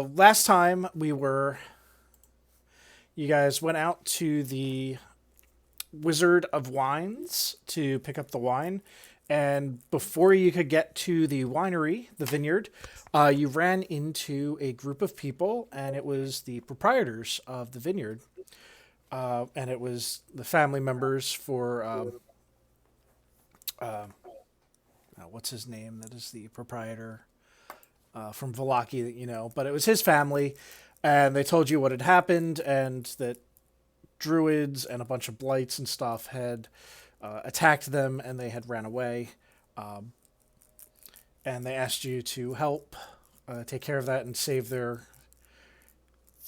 last time you guys went out to the Wizard of Wines to pick up the wine. And before you could get to the winery, the vineyard, you ran into a group of people, and it was the proprietors of the vineyard. And it was the family members for, what's his name? That is the proprietor from Valaki that you know. But it was his family, and they told you what had happened, and that druids and a bunch of blights and stuff had attacked them, and they had ran away. And they asked you to help take care of that and save their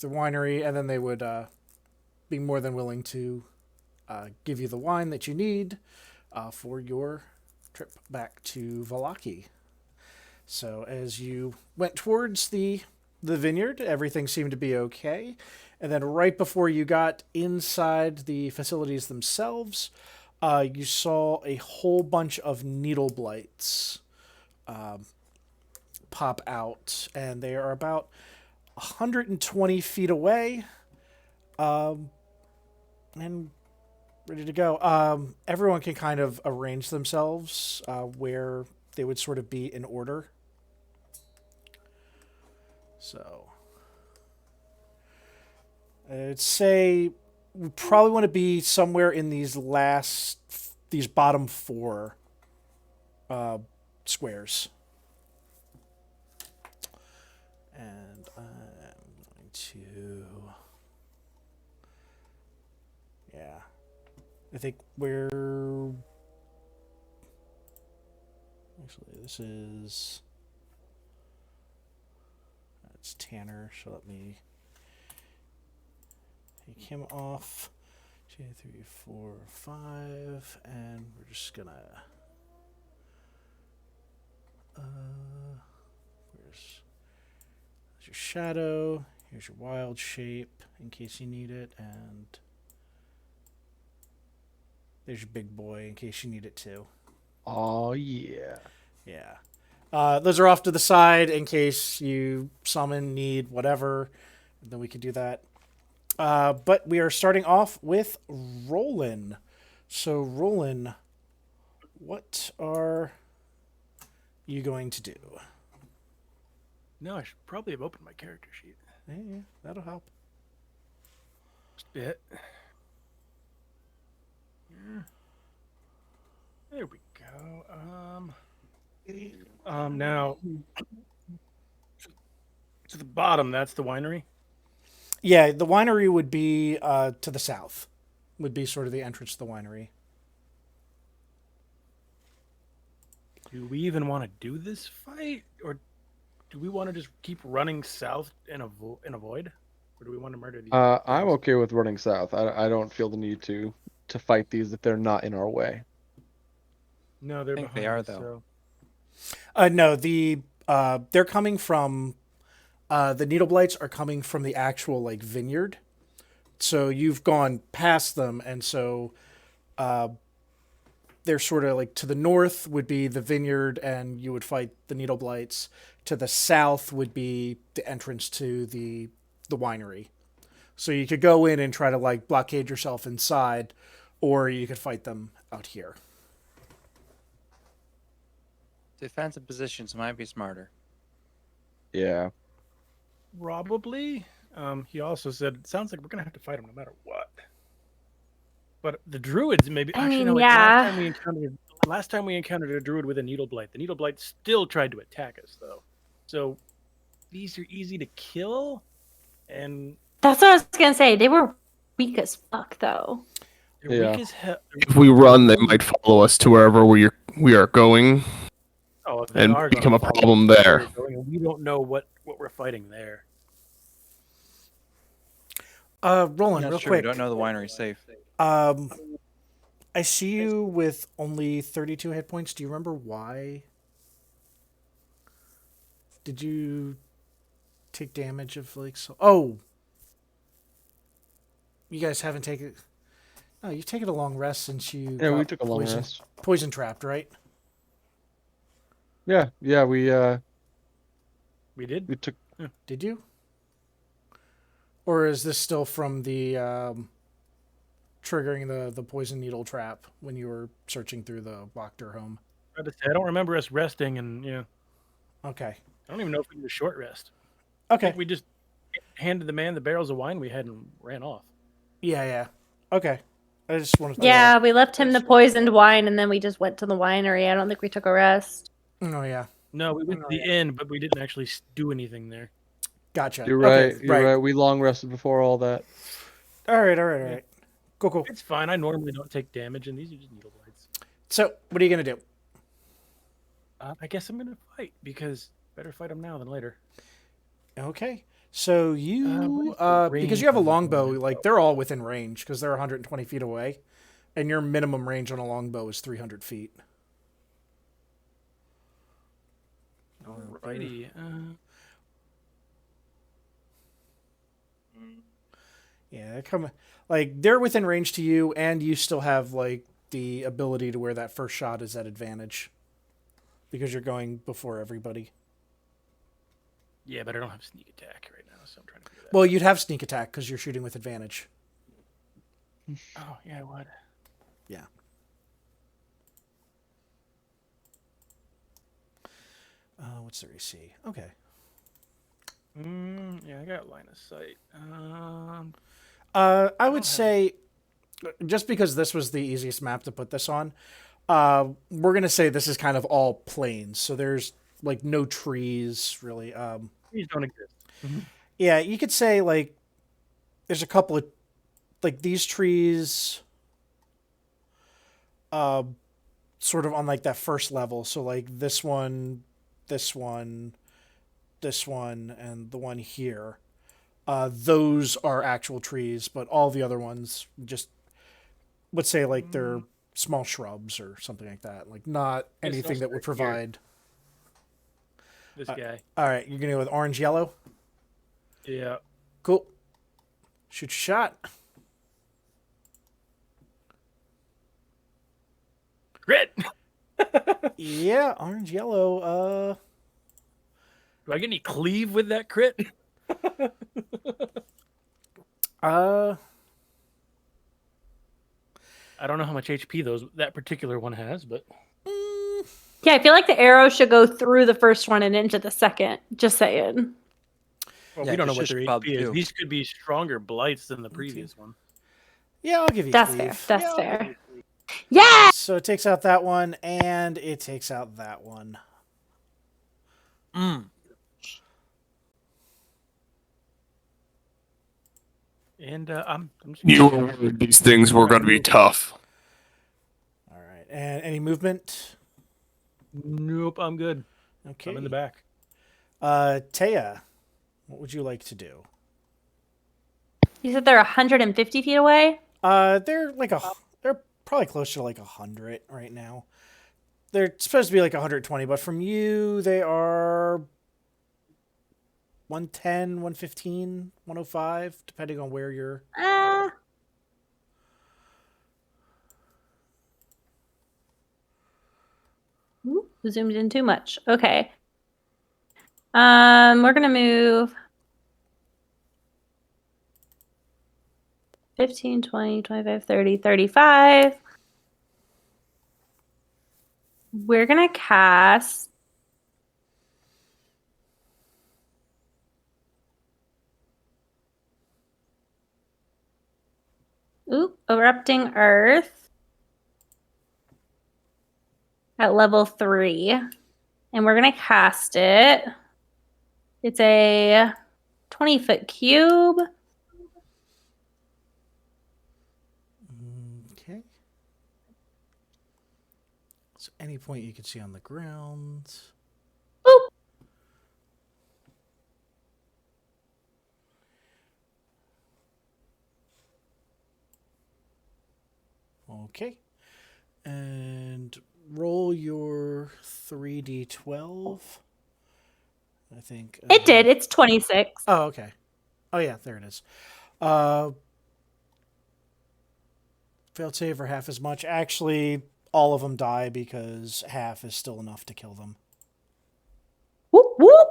winery, and then they would be more than willing to give you the wine that you need for your trip back to Valaki. So as you went towards the vineyard, everything seemed to be okay. And then right before you got inside the facilities themselves, you saw a whole bunch of needle blights pop out, and they are about 120 feet away, and ready to go. Everyone can kind of arrange themselves where they would sort of be in order. So, I'd say we probably want to be somewhere in these bottom four squares. And I'm going to, yeah, I think this is, that's Tanner, so let me take him off. 2, 3, 4, 5, and we're just gonna, there's your shadow, here's your wild shape in case you need it, and there's your big boy in case you need it too. Oh, yeah. Yeah. Those are off to the side in case you summon, need, whatever. Then we could do that. But we are starting off with Roland. So, Roland, what are you going to do? No, I should probably have opened my character sheet. Yeah, that'll help. Just a bit. There we go. Now, to the bottom, that's the winery. Yeah, the winery would be to the south. Would be sort of the entrance to the winery. Do we even want to do this fight, or do we want to just keep running south and avoid, or do we want to murder these? I'm okay with running south. I don't feel the need to fight these if they're not in our way. No, they're I think behind they are, us, though. So. No, they're coming from the needle blights are coming from the actual like vineyard. So you've gone past them, and so they're sort of like to the north would be the vineyard, and you would fight the needle blights. To the south would be the entrance to the winery. So you could go in and try to like blockade yourself inside, or you could fight them out here. Defensive positions might be smarter. Yeah. Probably. He also said it sounds like we're gonna have to fight him no matter what. But the druids maybe. Actually, no. yeah. Last time we encountered a druid with a needle blight. The needle blight still tried to attack us, though. So these are easy to kill, and That's what I was gonna say. They were weak as fuck, though. they're Yeah. weak as hell. If we run, they might follow us to wherever we are going, Oh, they and are gonna become a follow problem us where there. we're going, and we don't know what we're fighting there. Roland, Not real sure. quick. We don't know the winery's safe. I see you with only 32 hit points. Do you remember why? Did you take damage of like so? Oh, you guys haven't taken. No, you've taken a long rest since you. Yeah, we got took a long rest. Poison trapped, right? Yeah, we We did. we took Did you? Or is this still from the triggering the poison needle trap when you were searching through the Wachter home? I don't remember us resting, and Okay. I don't even know if we did a short rest. I Okay. think we just handed the man the barrels of wine we had and ran off. Yeah. Okay. I just wanted to. Yeah, we left him the poisoned wine, and then we just went to the winery. I don't think we took a rest. Oh yeah. No, we went to the inn, but we didn't actually do anything there. Gotcha. You're right. Okay, You're right. We long rested before all that. All right. Cool. It's fine. I normally don't take damage, and these are just needle blights. So, what are you gonna do? I guess I'm gonna fight because better fight them now than later. Okay. So you, what's the because range you have a on the longbow, longbow? like they're all within range because they're 120 feet away, and your minimum range on a longbow is 300 feet. Alrighty. Yeah, they're within range to you, and you still have like the ability to where that first shot is at advantage because you're going before everybody. Yeah, but I don't have sneak attack right now, so I'm trying to figure that. Well, you'd have sneak attack because you're shooting with advantage. Oh yeah, I would. Yeah. What's their AC? Okay. Yeah, I got line of sight. I would say, just because this was the easiest map to put this on, we're gonna say this is kind of all plains. So there's like no trees really. Trees don't exist. Yeah, you could say like there's a couple of like these trees, sort of on like that first level. So like this one, this one, this one, and the one here. Those are actual trees, but all the other ones just would say like they're small shrubs or something like that. Like not Guess anything I'll that would start here. provide. This guy. All right, you're gonna go with orange yellow. Yeah. Cool. Shoot your shot. Crit. Yeah, orange yellow. Do I get any cleave with that crit? Uh. I don't know how much HP that particular one has, but Yeah, I feel like the arrow should go through the first one and into the second. Just saying. well, Yeah, we don't know just what their shish kebab HP is. too. These could be stronger blights than the previous one. Yeah, I'll give you That's cleave. fair. That's fair. Yeah. So it takes out that one, and it takes out that one. And I'm just You were worried these things were going to be tough. All right, and any movement? Nope, I'm good. Okay. I'm in the back. Taya, what would you like to do? You said they're 150 feet away? They're probably closer to like 100 right now. They're supposed to be like 120, but from you they are 110, 115, 105, depending on where you're. Ooh, zoomed in too much. Okay. We're gonna move 15, 20, 25, 30, 35. We're gonna cast Erupting Earth at level 3. And we're gonna cast it. It's a 20-foot cube. Okay. So any point you can see on the ground. Boop. Okay. And roll your 3d12. I think. It did. It's 26. Oh, okay. Oh, yeah, there it is. Failed save for half as much. Actually, all of them die because half is still enough to kill them. Whoop, whoop.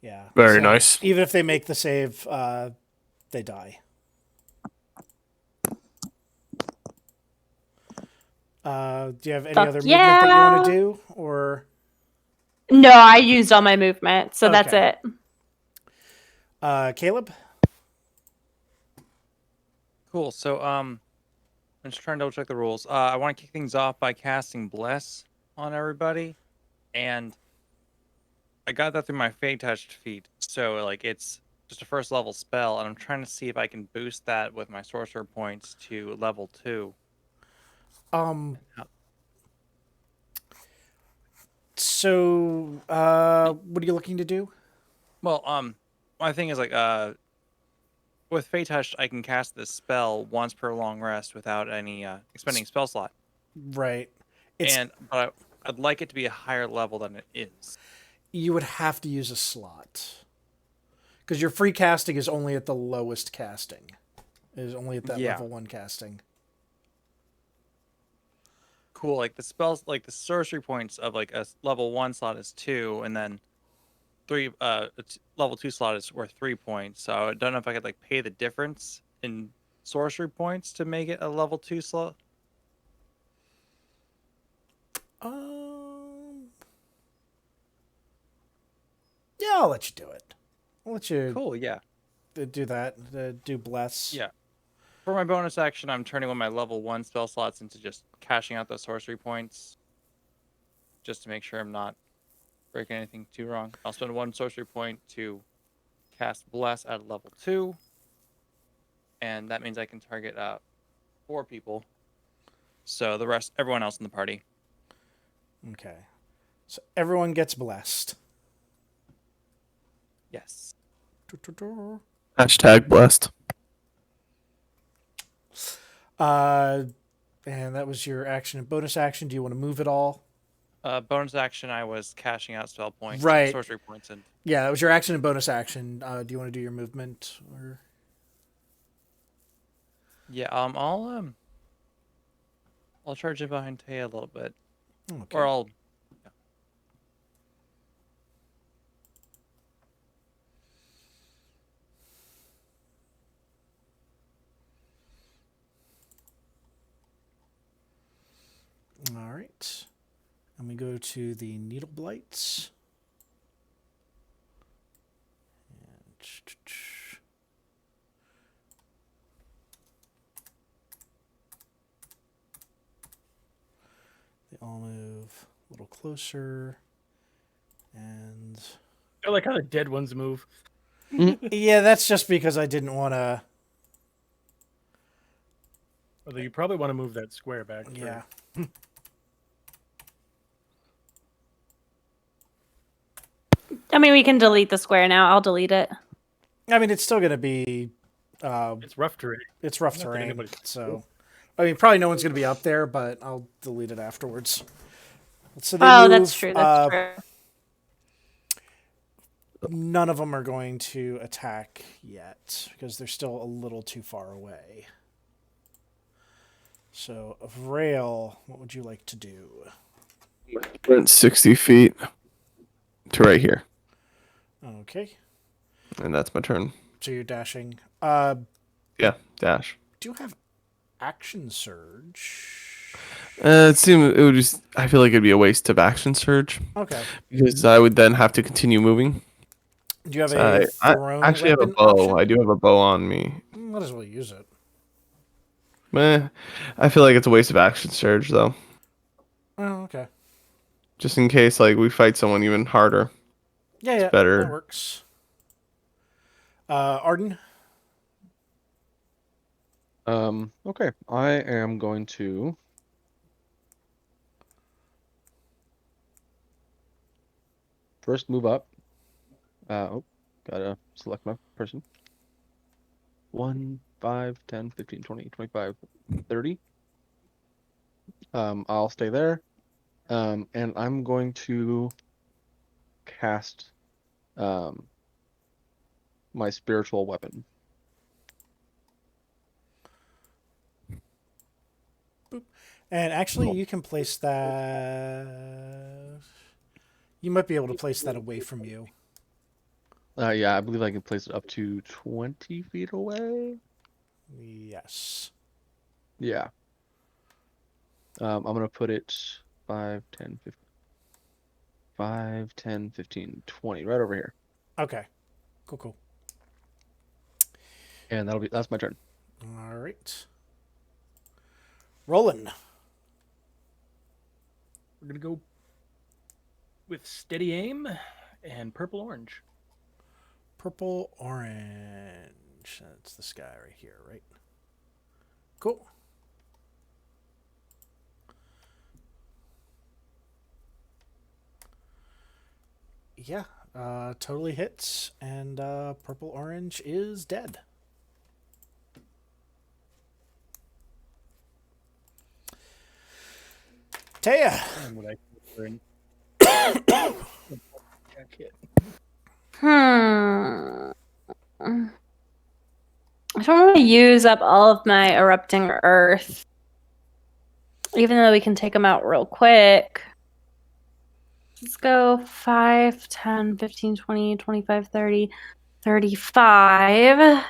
Yeah. Very nice. Even if they make the save, they die. Do you have any Fuck other movement that you want to yeah. do, or No, I used all my movement, so that's Okay. it. Caleb? Cool. So I'm just trying to double check the rules. I want to kick things off by casting Bless on everybody, and I got that through my Fey Touched feat. So like it's just a first level spell, and I'm trying to see if I can boost that with my sorcerer points to level 2. So, what are you looking to do? Well, my thing is like with Fey Touched, I can cast this spell once per long rest without any expending spell slot. Right. It's But I'd like it to be a higher level than it is. You would have to use a slot because your free casting is only at the lowest casting. It is only at that Yeah. level 1 casting. Cool. Like the spells, like the sorcery points of like a level 1 slot is 2, and then level 2 slot is worth 3 points. So I don't know if I could like pay the difference in sorcery points to make it a level 2 slot. Yeah, I'll let you do it. I'll let you Cool. Yeah. do that. Do bless. Yeah. For my bonus action, I'm turning one of my level 1 spell slots into just cashing out those sorcery points, just to make sure I'm not breaking anything too wrong. I'll spend 1 sorcery point to cast Bless at level 2, and that means I can target 4 people. So everyone else in the party. Okay. So everyone gets blessed. Yes. Hashtag blessed. And that was your action and bonus action. Do you want to move at all? Bonus action, I was cashing out spell points, Right. sorcery points, and Yeah, that was your action and bonus action. Do you want to do your movement or? yeah. I'll charge it behind Taya a little bit, Okay. or I'll. All right. And we go to the needle blights. They all move a little closer. And I like how the dead ones move. yeah, that's just because I didn't want to. Although you probably want to move that square back. Yeah. I mean, we can delete the square now. I'll delete it. I mean, it's still going to be. It's rough terrain. It's rough Not that terrain. anybody's- So, I mean, probably no one's going to be up there, but I'll delete it afterwards. So they Oh, move, that's true. That's true. None of them are going to attack yet because they're still a little too far away. So, Vrail, what would you like to do? Sprint 60 feet to right here. Okay. And that's my turn. So you're dashing. Yeah, dash. Do you have action surge? It seems it would just. I feel like it'd be a waste of action surge Okay. because I would then have to continue moving. Do you have So a thrown I actually have a weapon bow. option? I do have a bow on me. Might as well use it. I feel like it's a waste of action surge though. Oh, okay. Just in case like we fight someone even harder. Yeah, better. That works. Arden? Okay. I am going to first move up. Gotta select my person. 1, 5, 10, 15, 20, 25, 30. I'll stay there. And I'm going to cast my spiritual weapon. And actually, you can place that. You might be able to place that away from you. Yeah, I believe I can place it up to 20 feet away. Yes. Yeah. I'm gonna put it 5, 10, 15, 5, 10, 15, 20, right over here. Okay. Cool. And that's my turn. All right. Rolling. We're gonna go with steady aim and purple orange. Purple, orange. That's this guy right here, right? Cool. Yeah, totally hits, and purple orange is dead. Taya. And what I bring. Hit. I don't want to use up all of my erupting earth, even though we can take them out real quick. Let's go 5, 10, 15, 20, 25, 30, 35.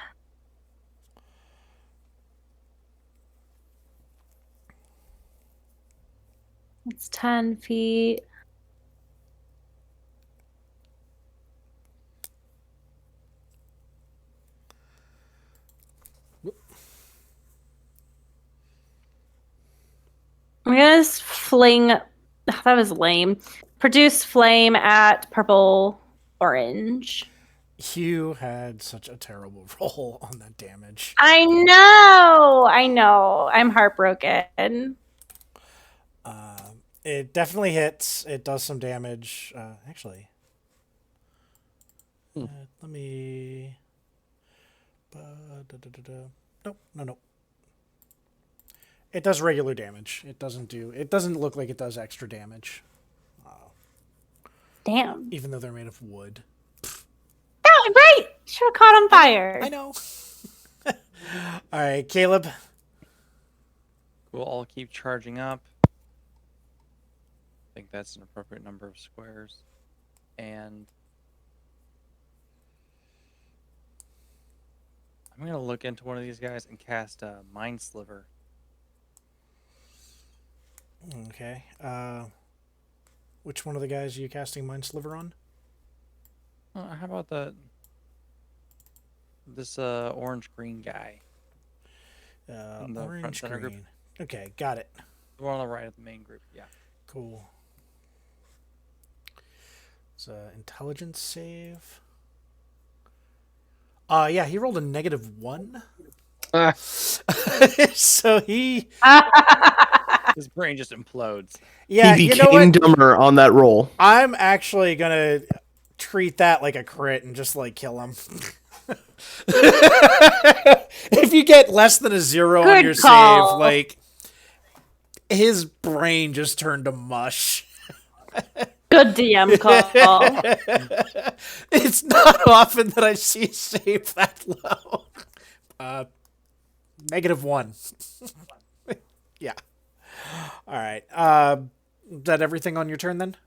It's 10 feet. I'm gonna just fling. That was lame. Produce flame at purple orange. Hugh had such a terrible roll on that damage. I know. I'm heartbroken. It definitely hits. It does some damage. Actually, let me. Nope, no. It does regular damage. It doesn't look like it does extra damage, Damn. even though they're made of wood. Oh, right. Should have caught on fire. I know. All right, Caleb. We'll all keep charging up. I think that's an appropriate number of squares. And I'm going to look into one of these guys and cast a Mind Sliver. Okay. Which one of the guys are you casting Mind Sliver on? How about this orange-green guy? In the front Orange, center green. group. Okay, got it. The one on the right of the main group, yeah. Cool. It's an intelligence save. Yeah, he rolled a -1. Ah, So he, His brain just implodes. yeah, he you know became what? dumber on that roll. I'm actually gonna treat that like a crit and just like kill him. If you get less than a 0 on Good your call. save, like his brain just turned to mush. Good DM call. It's not often that I see a save that low. -1. Yeah. All right. Is that everything on your turn then?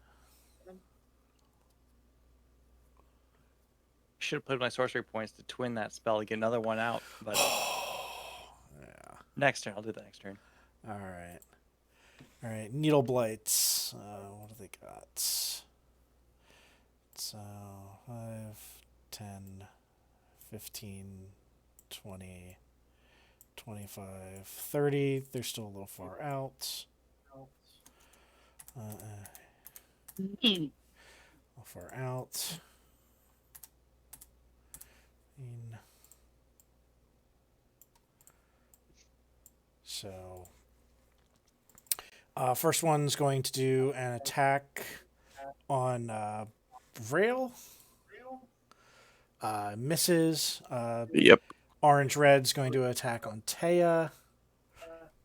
Should have played my sorcery points to twin that spell to get another one out, but next turn, I'll do that next turn. All right. All right. Needle blights. What do they got? So 5, 10, 15, 20, 25, 30. They're still a little far out. A little far out. So, first one's going to do an attack on Vrail. Misses. Yep. Orange Red's going to attack on Taya.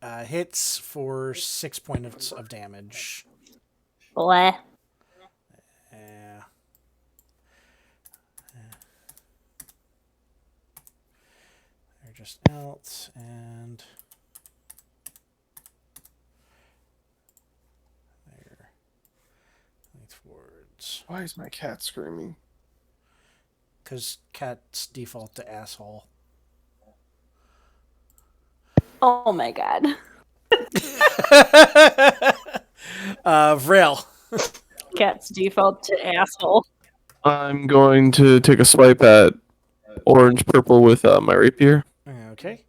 Hits for 6 points of damage. Bleh. Yeah. They're just out, and they're going towards. Why is my cat screaming? because cats default to asshole. Oh my god. Vrail. Cats default to asshole. I'm going to take a swipe at orange purple with my rapier. Okay.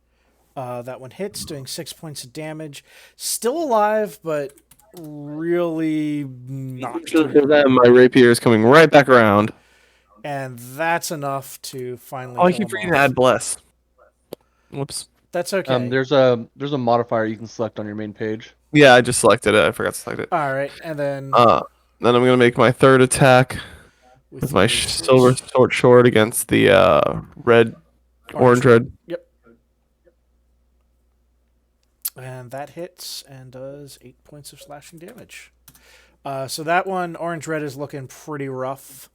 That one hits, doing 6 points of damage. Still alive, but really not. Then my rapier is coming right back around. And that's enough to finally Oh, I kill keep him forgetting off. to add bless. Whoops. That's okay. There's a modifier you can select on your main page. Yeah, I just selected it. I forgot to select it. All right, and then Then I'm gonna make my third attack with my your silver sword against the orange red. Yep. And that hits and does 8 points of slashing damage. So that one, orange red, is looking pretty rough.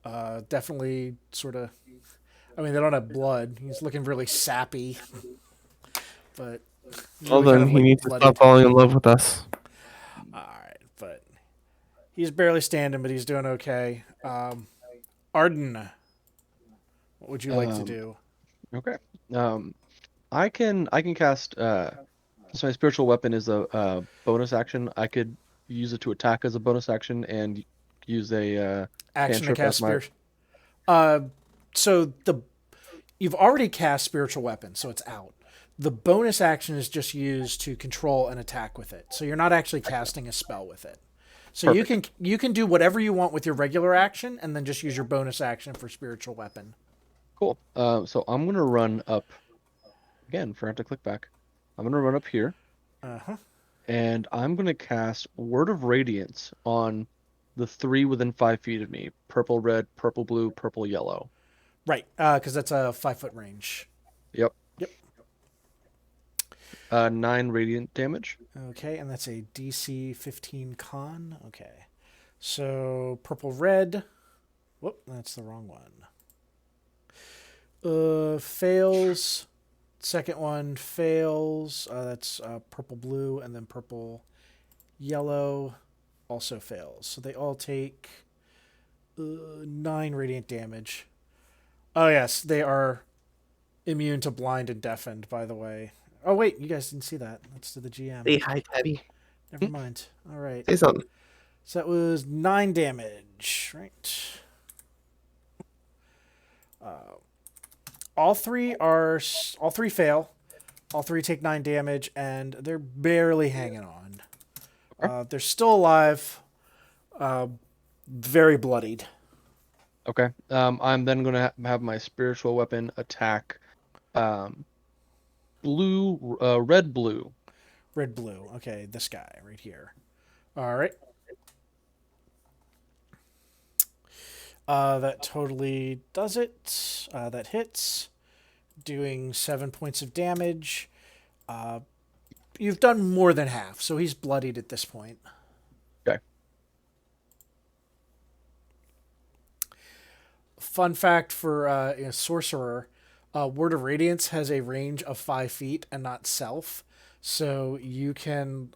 Definitely sort of. I mean, they don't have blood. He's looking really sappy. But. Well, really then kind of, he like, needs to bloodied. stop falling in love with us. Alright, but. He's barely standing, but he's doing okay. Arden. What would you like to do? Okay. I can cast. So my spiritual weapon is a bonus action. I could use it to attack as a bonus action and use a Action to cantrip cast as my. So you've already cast spiritual weapon, so it's out. The bonus action is just used to control an attack with it. So you're not actually casting a spell with it. So you can do whatever you want with your regular action, and then just use your bonus action for spiritual weapon. Cool. So I'm gonna run up again. Forgot to click back. I'm gonna run up here. And I'm gonna cast Word of Radiance on the 3 within 5 feet of me: purple, red, purple, blue, purple, yellow. Right, because that's a 5-foot range. Yep. Yep. 9 radiant damage. Okay, and that's a DC 15 con. Okay. So purple red. Whoop, that's the wrong one. Fails. Second one fails. That's purple blue, and then purple yellow also fails. So they all take 9 radiant damage. Oh yes, they are immune to blind and deafened, by the way. Oh wait, you guys didn't see that. That's to the GM. Say hi, Tabby. Never mind. All right. Say something. So that was 9 damage, right? All three fail. All 3 take 9 damage, and they're barely hanging on. They're still alive. Very bloodied. Okay. I'm then gonna have my spiritual weapon attack. Blue, red, blue. Red, blue. Okay, this guy right here. All right. That totally does it. That hits, doing 7 points of damage. You've done more than half, so he's bloodied at this point. Okay. Fun fact for a sorcerer, Word of Radiance has a range of 5 feet and not self. So you can,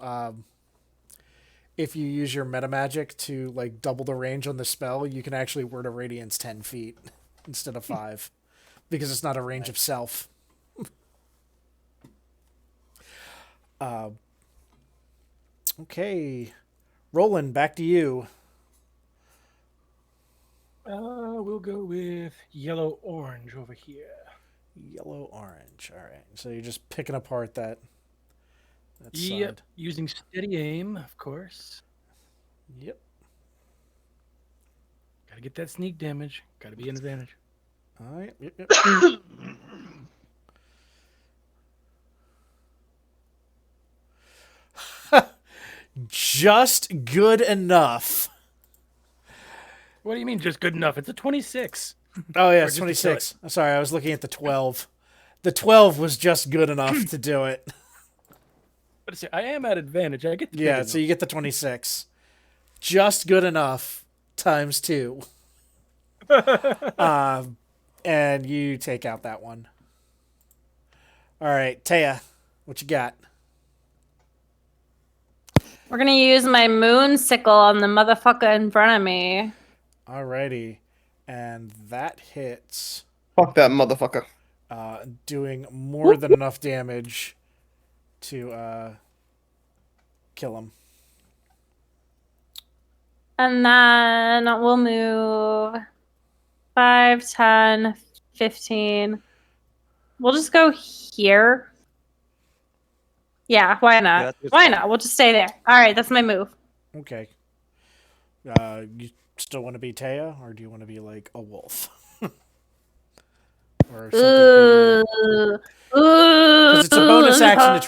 if you use your meta magic to like double the range on the spell, you can actually Word of Radiance 10 feet instead of 5 because it's not a range of self. Okay, Roland, back to you. We'll go with yellow orange over here. Yellow orange. All right. So you're just picking apart that Yep. side. Using steady aim, of course. Yep. Gotta get that sneak damage. Gotta be an advantage. All right. Yep. Just good enough. What do you mean just good enough? It's a 26. Oh yeah, Or it's just to kill 26. I'm sorry, I was looking at the 12. The 12 was just good enough to do it. But I am at advantage. I get the Yeah, so you get the 26. Just good enough times 2. And you take out that one. All right, Taya, what you got? We're gonna use my moon sickle on the motherfucker in front of me. Alrighty. And that hits, Fuck that motherfucker. doing more than enough damage to kill him. And then we'll move 5, 10, 15. We'll just go here. Yeah, why not? that's a good Why spot. not? We'll just stay there. All right, that's my move. Okay. You still want to be Taya, or do you want to be like a wolf? Or something bigger? Ooh. Because it's a bonus action to Wild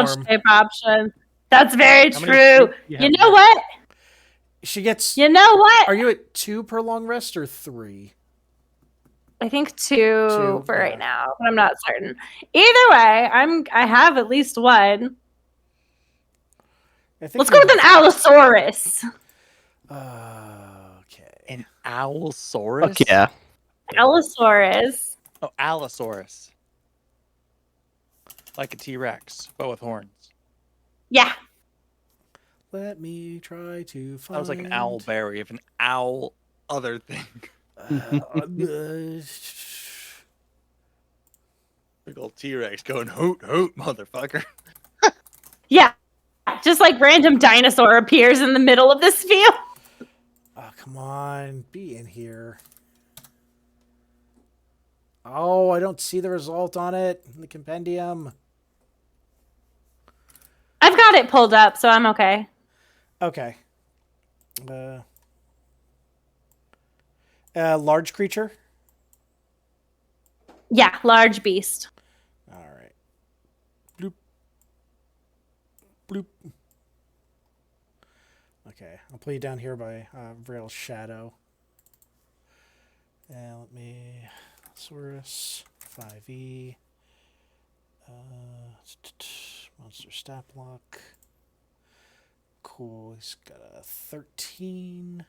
transform. shape option. That's very How many true. feet do you You have know left? what? She gets. You know what? Are you at 2 per long rest or 3? I think 2 2, for yeah. right now, but I'm not certain. Either way, I have at least one. I think Let's go with an Allosaurus. Okay. An Owlsaurus? Fuck yeah. Allosaurus. Oh, Allosaurus. Like a T-Rex, but with horns. Yeah. Let me try to find. That was like an owlberry of an owl other thing. Big old T-Rex going hoot hoot, motherfucker. Yeah. Just like random dinosaur appears in the middle of this field. Oh, come on. Be in here. Oh, I don't see the result on it in the compendium. I've got it pulled up, so I'm okay. Okay. Large creature? Yeah, large beast. All right. Bloop. Bloop. Okay, I'll play you down here by Vrail's Shadow. And let me... Saurus, 5e. Monster stat block. Cool, he's got a 13.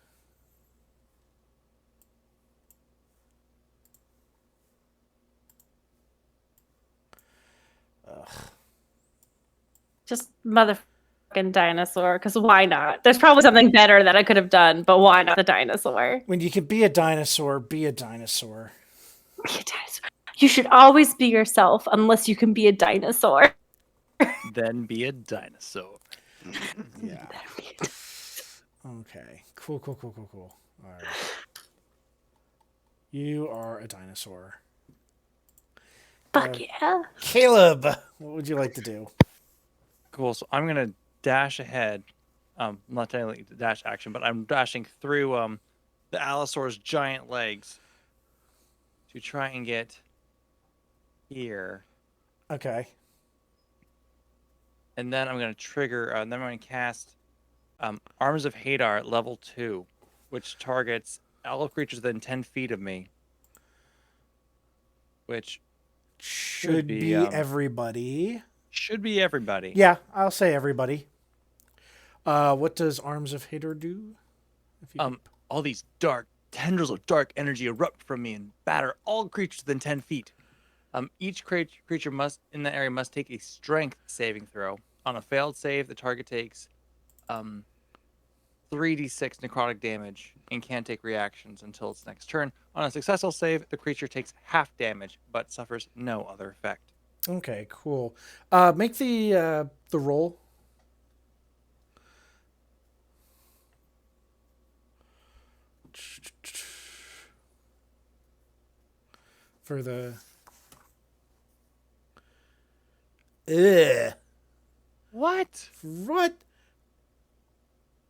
Just motherfucking dinosaur, because why not? There's probably something better that I could have done, but why not the dinosaur? When you can be a dinosaur, be a dinosaur. Be a dinosaur. You should always be yourself unless you can be a dinosaur. Then be a dinosaur. Yeah. Okay. Cool. All right. You are a dinosaur. Fuck yeah. Caleb, what would you like to do? Cool. So I'm gonna dash ahead. Not technically the dash action, but I'm dashing through the Allosaur's giant legs to try and get here. Okay. And then I'm gonna trigger. Then I'm gonna cast Arms of Hadar at level 2, which targets all creatures within 10 feet of me. Which Should be everybody. should be everybody. Yeah, I'll say everybody. What does Arms of Hadar do? If you All these dark tendrils of dark energy erupt from me and batter all creatures within 10 feet. Each creature must in that area must take a strength saving throw. On a failed save, the target takes 3d6 necrotic damage and can't take reactions until its next turn. On a successful save, the creature takes half damage but suffers no other effect. Okay, cool. Make the roll. For the... Ugh. What? What?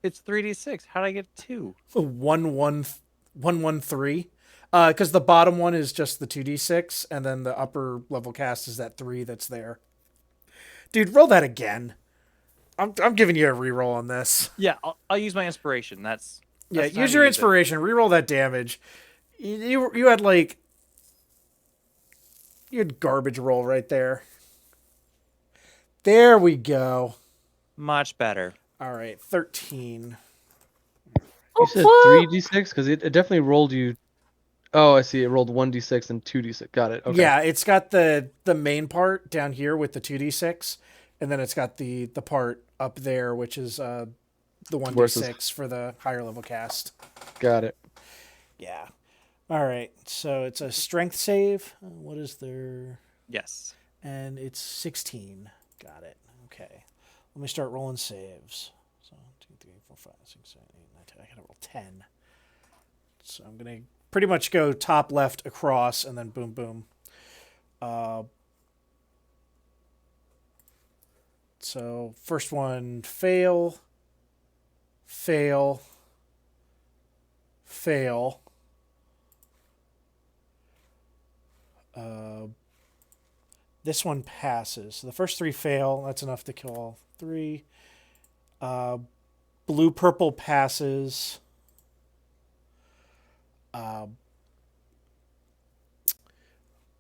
It's 3d6. How did I get 2? 1-1-3. Because the bottom one is just the 2d6, and then the upper level cast is that 3 that's there. Dude, roll that again. I'm giving you a reroll on this. Yeah, I'll use my inspiration. That's Yeah, the time use to your it. inspiration. Reroll that damage. You had like... You had garbage roll right there. There we go. Much better. All right, 13. You said 3d6 because it definitely rolled you. Oh, I see. It rolled 1d6 and 2d6. Got it. Okay. Yeah, it's got the main part down here with the 2d6, and then it's got the part up there, which is the 1d6 for the higher level cast. Got it. Yeah. All right, so it's a strength save. What is their... Yes. And it's 16. Got it. Okay. Let me start rolling saves. So 2, 3, 4, 5, 6, 7, 8, 9, 10. I gotta roll 10. So I'm gonna pretty much go top left across and then boom boom. So first one, fail, fail, fail. This one passes. So the first 3 fail. That's enough to kill all 3. Blue purple passes.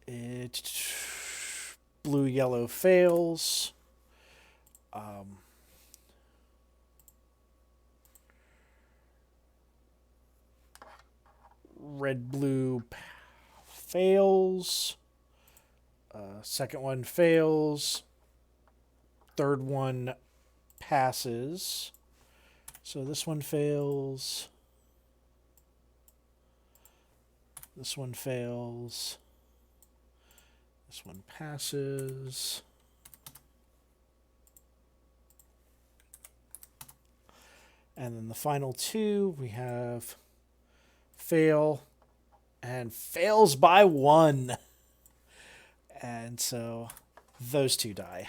It blue yellow fails. Red blue fails. Second one fails. Third one passes. So this one fails. This one fails. This one passes. And then the final 2, we have fail and fails by 1. And so those 2 die.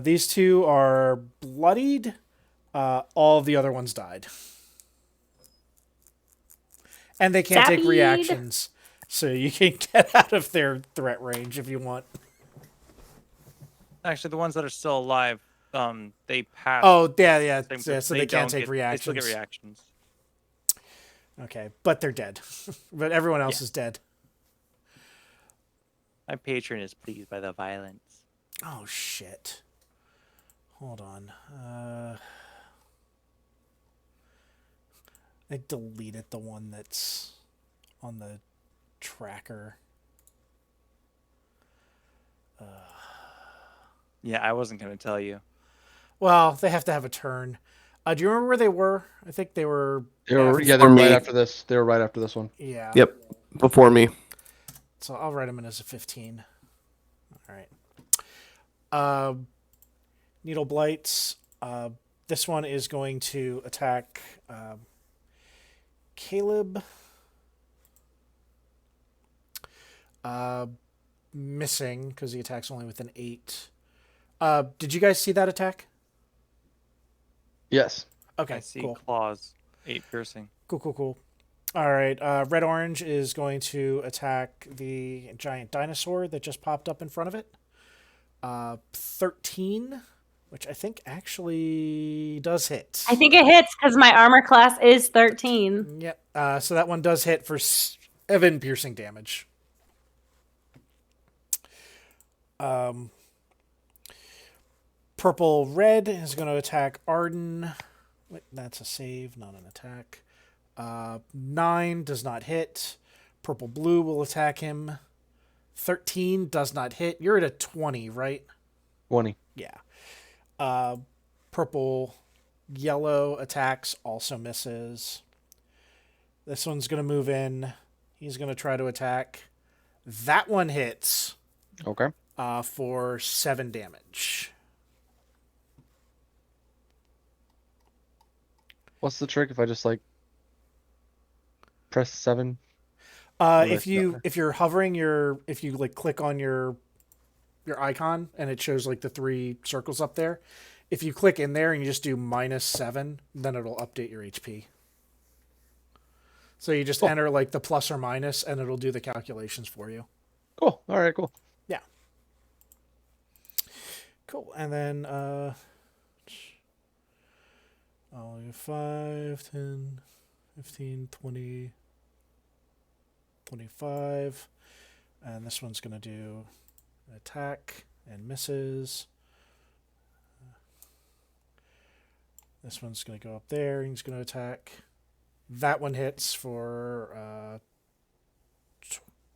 These 2 are bloodied. All of the other ones died. And they can't take Zappied. reactions. So you can get out of their threat range if you want. Actually, the ones that are still alive, they pass. Oh, yeah. Same Yeah, so they can't take They still get reactions. reactions. Okay, but they're dead. But everyone else is dead. My patron is pleased by the violence. Oh, shit. Hold on. I deleted the one that's on the tracker. Yeah, I wasn't gonna tell you. Well, they have to have a turn. Do you remember where they were? I think they were... They were after- right me. after this. They were right after this one. Yeah. Yep. Before me. So I'll write them in as a 15. All right. Needle Blights. This one is going to attack Caleb. Missing because he attacks only with an 8. Did you guys see that attack? Yes. Okay, I see cool. claws, 8 piercing. Cool. All right. Red Orange is going to attack the giant dinosaur that just popped up in front of it. 13, which I think actually does hit. I think it hits because my armor class is 13. Yep. So that one does hit for 7 piercing damage. Purple Red is going to attack Arden. Wait, that's a save, not an attack. 9 does not hit. Purple Blue will attack him. 13 does not hit. You're at a 20, right? 20. Yeah. Purple Yellow attacks, also misses. This one's going to move in. He's going to try to attack. That one hits Okay. for 7 damage. What's the trick if I just press 7? If you're hovering if you click on your icon and it shows the 3 circles up there, if you click in there and you just do -7, then it'll update your HP. So you just enter the plus or minus and it'll do the calculations for you. Cool. All right, cool. Yeah. Cool. And then I'll do 5, 10, 15, 20, 25. And this one's going to do an attack and misses. This one's going to go up there. He's going to attack. That one hits for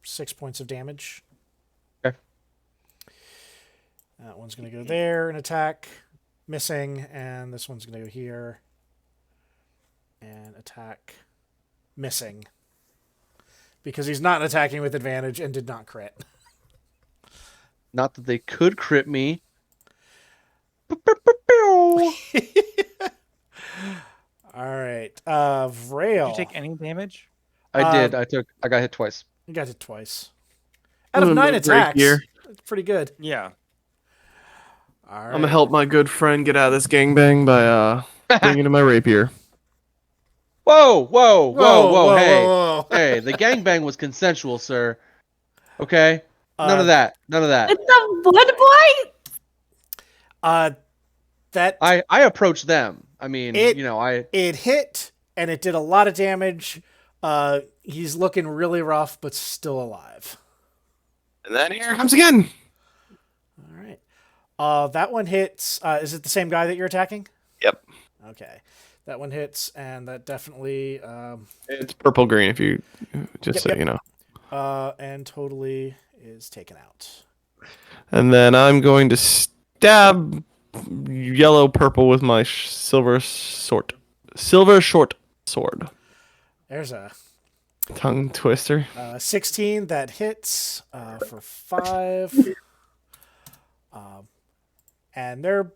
6 points of damage. Okay. That one's going to go there and attack. Missing. And this one's going to go here and attack. Missing. because he's not attacking with advantage and did not crit. Not that they could crit me. All right. Did Vrail. you take any damage? I did. I got hit twice. You got it twice. I'm Out of gonna 9 move attacks. rapier. That's pretty good. Yeah. All right. I'm gonna help my good friend get out of this gangbang by bringing in my rapier. Whoa, whoa, whoa, whoa, hey. whoa. Hey, the gangbang was consensual, sir. Okay? None Uh, of that. None of that. It's a blood blight. That I approached them. I mean, It- I it hit and it did a lot of damage. He's looking really rough, but still alive. And then here it comes again. All right. That one hits. Is it the same guy that you're attacking? Yep. Okay. That one hits, and that definitely It's purple green if you just so Yep. you know. and totally is taken out. And then I'm going to stab yellow purple with my silver short sword. There's a Tongue twister. 16 that hits for 5. And they're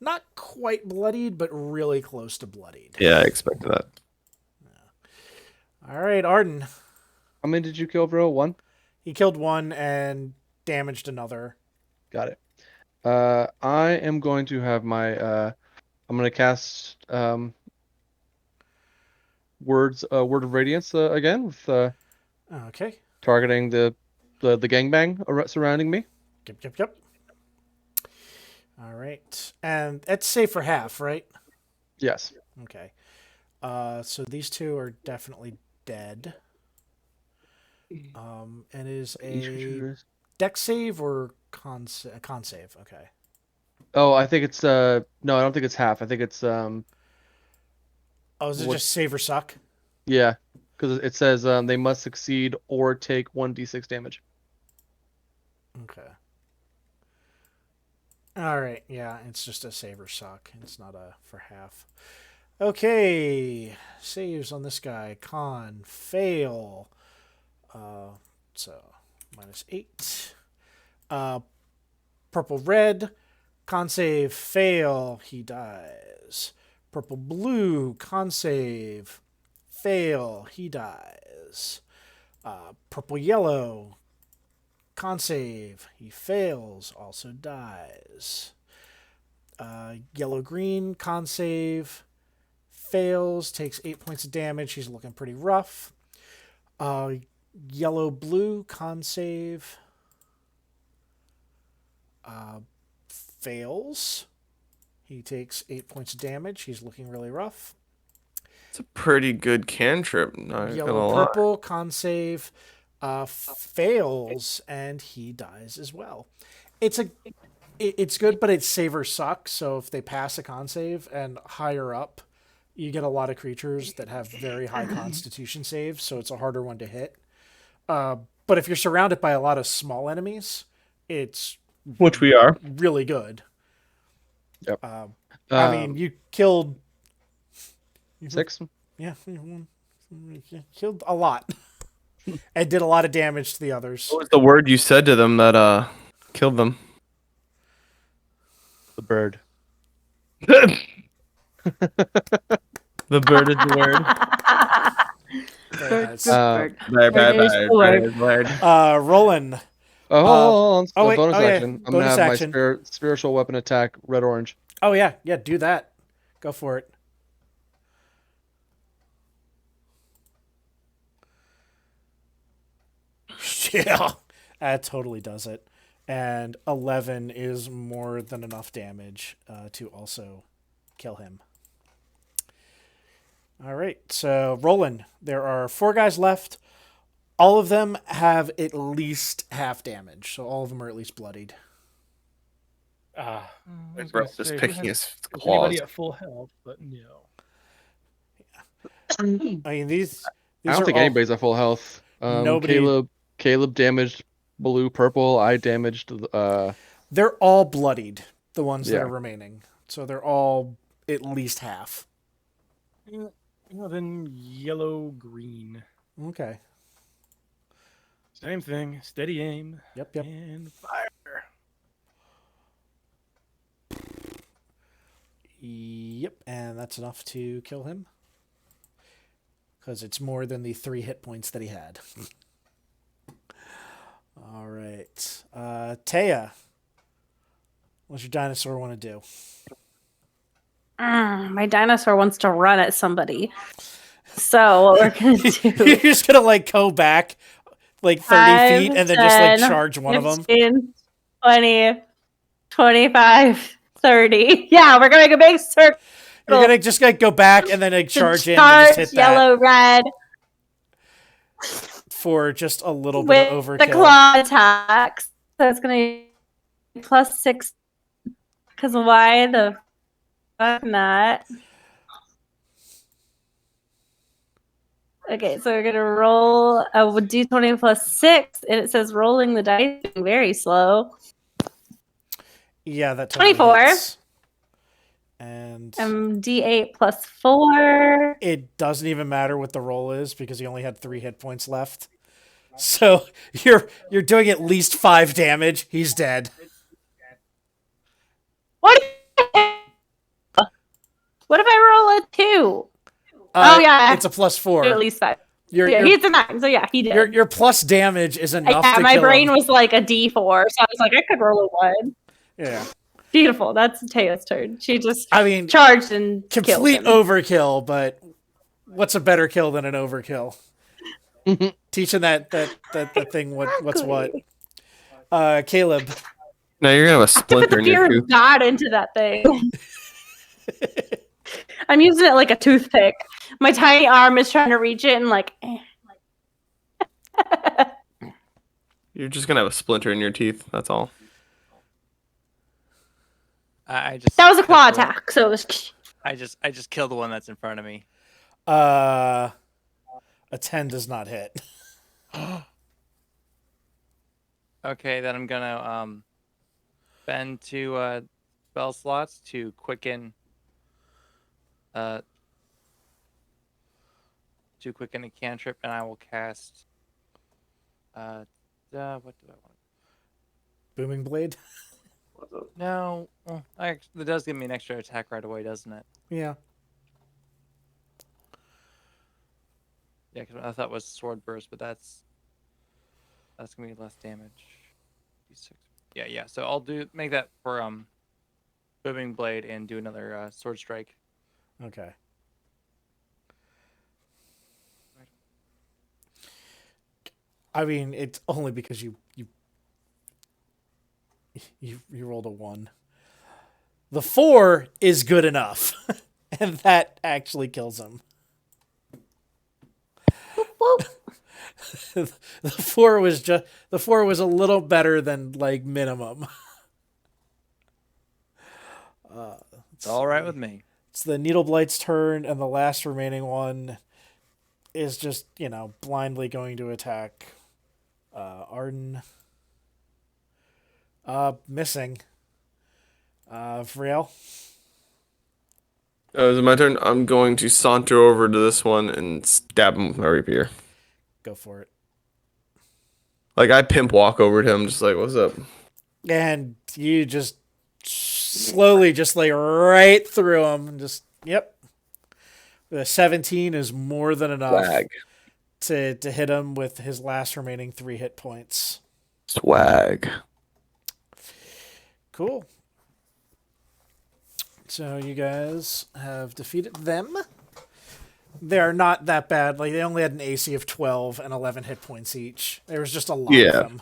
not quite bloodied, but really close to bloodied. Yeah, I expected that. All right, Arden. how many did you kill, bro? 1? He killed one and damaged another. Got it. I am going to have my I'm gonna cast word of radiance again with Okay. targeting the gangbang surrounding me. Yep. All right. And that's safe for half, right? Yes. Okay. So these two are definitely dead. And is Each creature a is- deck save or con save? Okay. Oh, I think it's no, I don't think it's half. I think it's Oh, is it What- just save or suck? yeah, because it says they must succeed or take 1d6 damage. Okay. All right. Yeah, it's just a save or suck. It's not a for half. Okay. Saves on this guy. Con fail. So -8. Purple red. Con save fail. He dies. Purple blue. Con save fail. He dies. Purple yellow. Con save. He fails. Also dies. Yellow green. Con save. Fails. Takes 8 points of damage. He's looking pretty rough. Yellow blue. Con save. Fails. He takes 8 points of damage. He's looking really rough. It's a pretty good cantrip. Not gonna Yellow lie. purple. Con save. Fails, and he dies as well. It's good, but it's save or suck. So if they pass a con save and higher up, you get a lot of creatures that have very high Constitution saves, so it's a harder one to hit. But if you're surrounded by a lot of small enemies, it's Which we are. really good. Yep. I mean, you killed 6. yeah, killed a lot, and did a lot of damage to the others. What was the word you said to them that killed them? The bird. The bird is the word. Very nice. Bird. Roland. Oh, hold on. oh, wait, Bonus oh, yeah, action. I'm gonna bonus have action. my spiritual weapon attack red orange. Oh yeah, do that. Go for it. Yeah, that totally does it. And 11 is more than enough damage to also kill him. All right, so Roland, there are 4 guys left. All of them have at least half damage, so all of them are at least bloodied. I was Bro, gonna just say, who picking has- his is claws. anybody at full health, but no. I mean, these I don't are think all, anybody's at full health. Nobody- Caleb damaged blue, purple. I damaged. They're all bloodied, the ones that Yeah. are remaining. So they're all at least half. Well, then yellow green. Okay. Same thing. Steady aim. Yep. And fire. Yep, and that's enough to kill him. Because it's more than the 3 hit points that he had. All right. Taya, what's your dinosaur want to do? My dinosaur wants to run at somebody. So what we're going to do... You're just going to, like, go back, like, 30 feet and then just, like, charge one of them? 15, 20, 25, 30. Yeah, we're going to make a big circle. You're going to just, like, go back and then, like, charge in and just hit yellow, red. For just a little With bit of overkill. the claw attacks. So it's going to be +6. Because why the fuck not? Okay, so we're going to roll a d20 +6. And it says rolling the dice very slow. Yeah, that totally 24. hits. And D8 +4. it doesn't even matter what the roll is because he only had 3 hit points left. So you're doing at least 5 damage. He's dead. What if I roll a 2? Oh yeah, It's a +4. at least 5. Your He's a 9, so yeah, he did. your plus damage is enough to my kill brain him. was like a D4, so I was like, I could roll a 1. Yeah. Beautiful. That's Taya's turn. She just I mean, charged and complete killed him. overkill, but what's a better kill than an overkill? Teaching that thing what's what. Caleb. Now you're gonna have a I have to put splinter the in your fear tooth. of God into that thing. I'm using it like a toothpick. My tiny arm is trying to reach it and like. You're just gonna have a splinter in your teeth. That's all. I just That was a claw killed the one- attack, so it was. I just killed the one that's in front of me. A 10 does not hit. Okay, then I'm gonna spend 2 spell slots to quicken a cantrip, and I will cast what do I want? Booming blade. No, that does give me an extra attack right away, doesn't it? Yeah. Yeah, because I thought it was sword burst, but that's gonna be less damage. D6. Yeah. So I'll make that for booming blade and do another sword strike. Okay. I mean, it's only because you rolled a 1. The 4 is good enough, and that actually kills him. The 4 was a little better than like minimum. It's all right with me. It's the Needleblight's turn, and the last remaining one is just, blindly going to attack Arden. Missing. Vriel. Is it my turn? I'm going to saunter over to this one and stab him with my rapier. Go for it. Like, I pimp walk over to him, just like, what's up? And you just slowly just like right through him. And just, yep. The 17 is more than enough Swag. to hit him with his last remaining 3 hit points. Swag. Cool. So you guys have defeated them. They're not that bad. Like, they only had an AC of 12 and 11 hit points each. There was just a lot of them.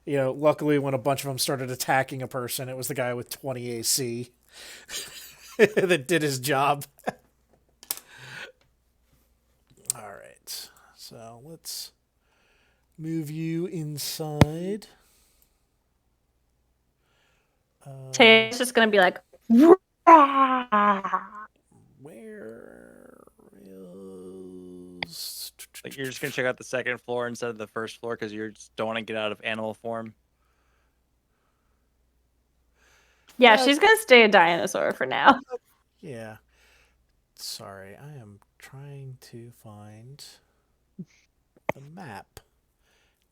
Luckily when a bunch of them started attacking a person, it was the guy with 20 AC that did his job. All right. So let's move you inside. Taya's just gonna be like, Where is... Like, you're just gonna check out the second floor instead of the first floor because you just don't want to get out of animal form. yeah, she's gonna stay a dinosaur for now. Yeah. Sorry, I am trying to find... the map.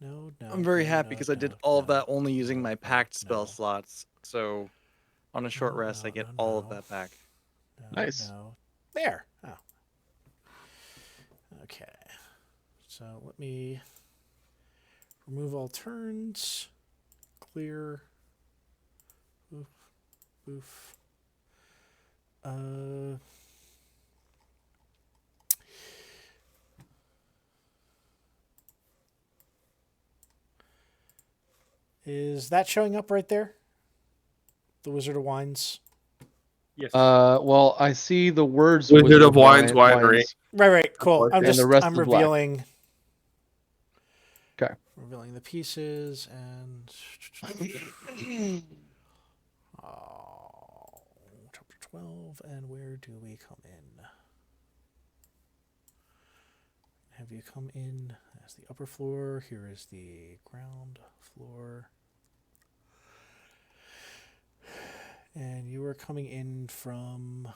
No. I'm very no, happy no, because I did no, all of no, that only using no, my no, packed spell no. slots. So on a short rest, I get all of that back. Nice. No. There. Oh. Okay. So let me remove all turns. Clear. Oof. Oof. Is that showing up right there? The Wizard of Wines. Yes. Well, I see the words Wizard of Wines Winery. Right. Cool. And the rest I'm is black. revealing. Okay. Revealing the pieces and. Chapter 12, and where do we come in? Have you come in as the upper floor? Here is the ground floor. And you are coming in from,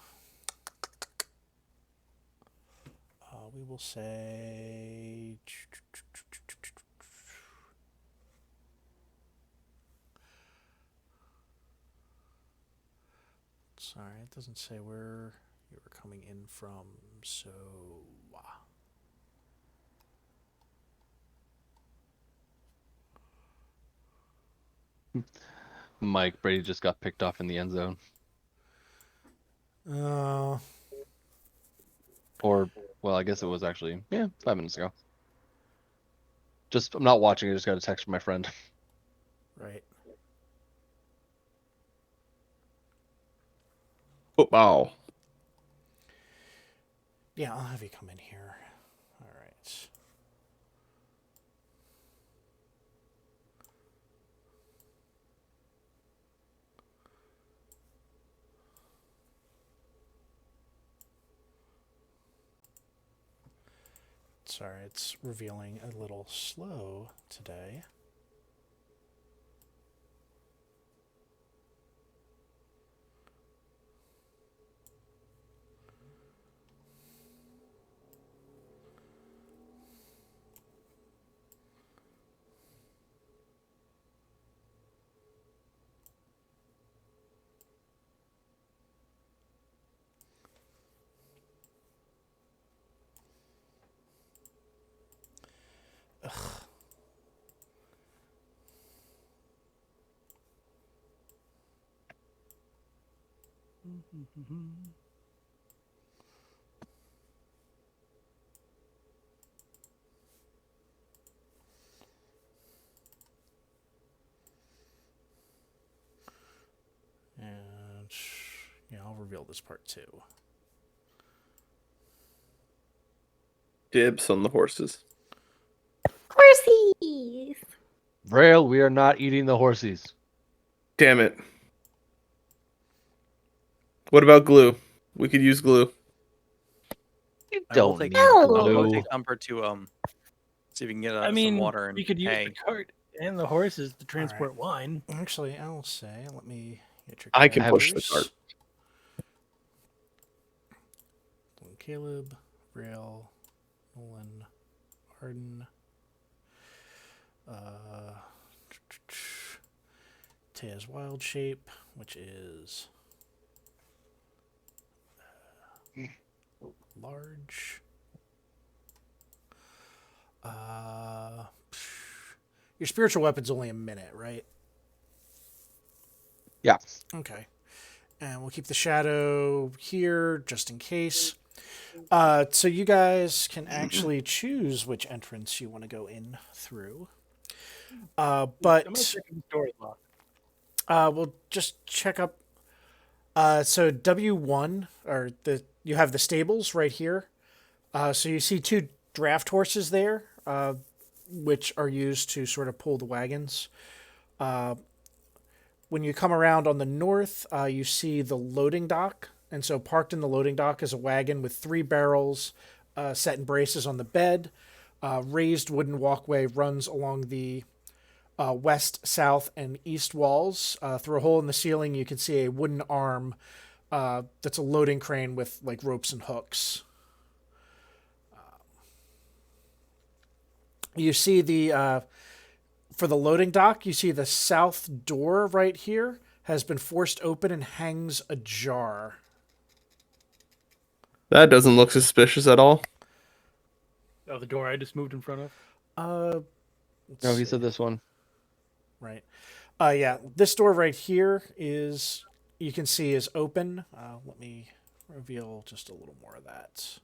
we will say, sorry, it doesn't say where you were coming in from, so, Mike Brady just got picked off in the end zone. Or, well, I guess it was actually 5 minutes ago. I'm not watching. I just got a text from my friend. right. Football. Yeah, I'll have you come in here. All right. Sorry, it's revealing a little slow today. And yeah, I'll reveal this part too. Dibs on the horses. Horsies! Braille, we are not eating the horsies. Damn it. What about glue? We could use glue. You I will don't take need No. glue. I'll take Umber to see if we can get I some mean, water and you could use hay. the cart and the horses to transport wine. Actually, I'll say, let me get your I can have- push the cart. Caleb, Rail, Nolan, Arden, Tea's Wild Shape, which is large. Your spiritual weapon's only a minute, right? Yeah. Okay. And we'll keep the shadow here just in case. So you guys can actually choose which entrance you want to go in through. I'm gonna But check if the door is locked. we'll just check up. So W1 or you have the stables right here. So you see two draft horses there, which are used to sort of pull the wagons. When you come around on the north, you see the loading dock. And so parked in the loading dock is a wagon with 3 barrels set in braces on the bed. Raised wooden walkway runs along the west, south, and east walls. Through a hole in the ceiling, you can see a wooden arm that's a loading crane with like ropes and hooks. You see for the loading dock, you see the south door right here has been forced open and hangs ajar. That doesn't look suspicious at all. Oh, the door I just moved in front of. Let's No, he see. said this one. Right. Yeah, this door right here is, you can see, is open. Let me reveal just a little more of that.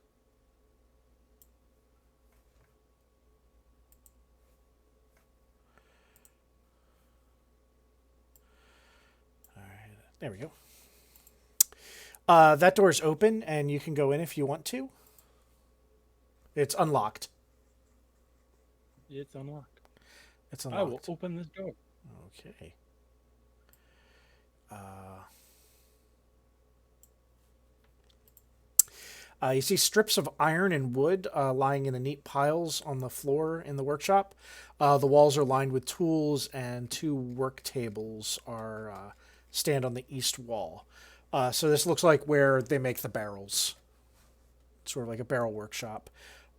All right, there we go. That door is open, and you can go in if you want to. It's unlocked. It's unlocked. It's I will unlocked. open this door. Okay. You see strips of iron and wood lying in neat piles on the floor in the workshop. The walls are lined with tools, and 2 work tables are stand on the east wall. So this looks like where they make the barrels. Sort of like a barrel workshop.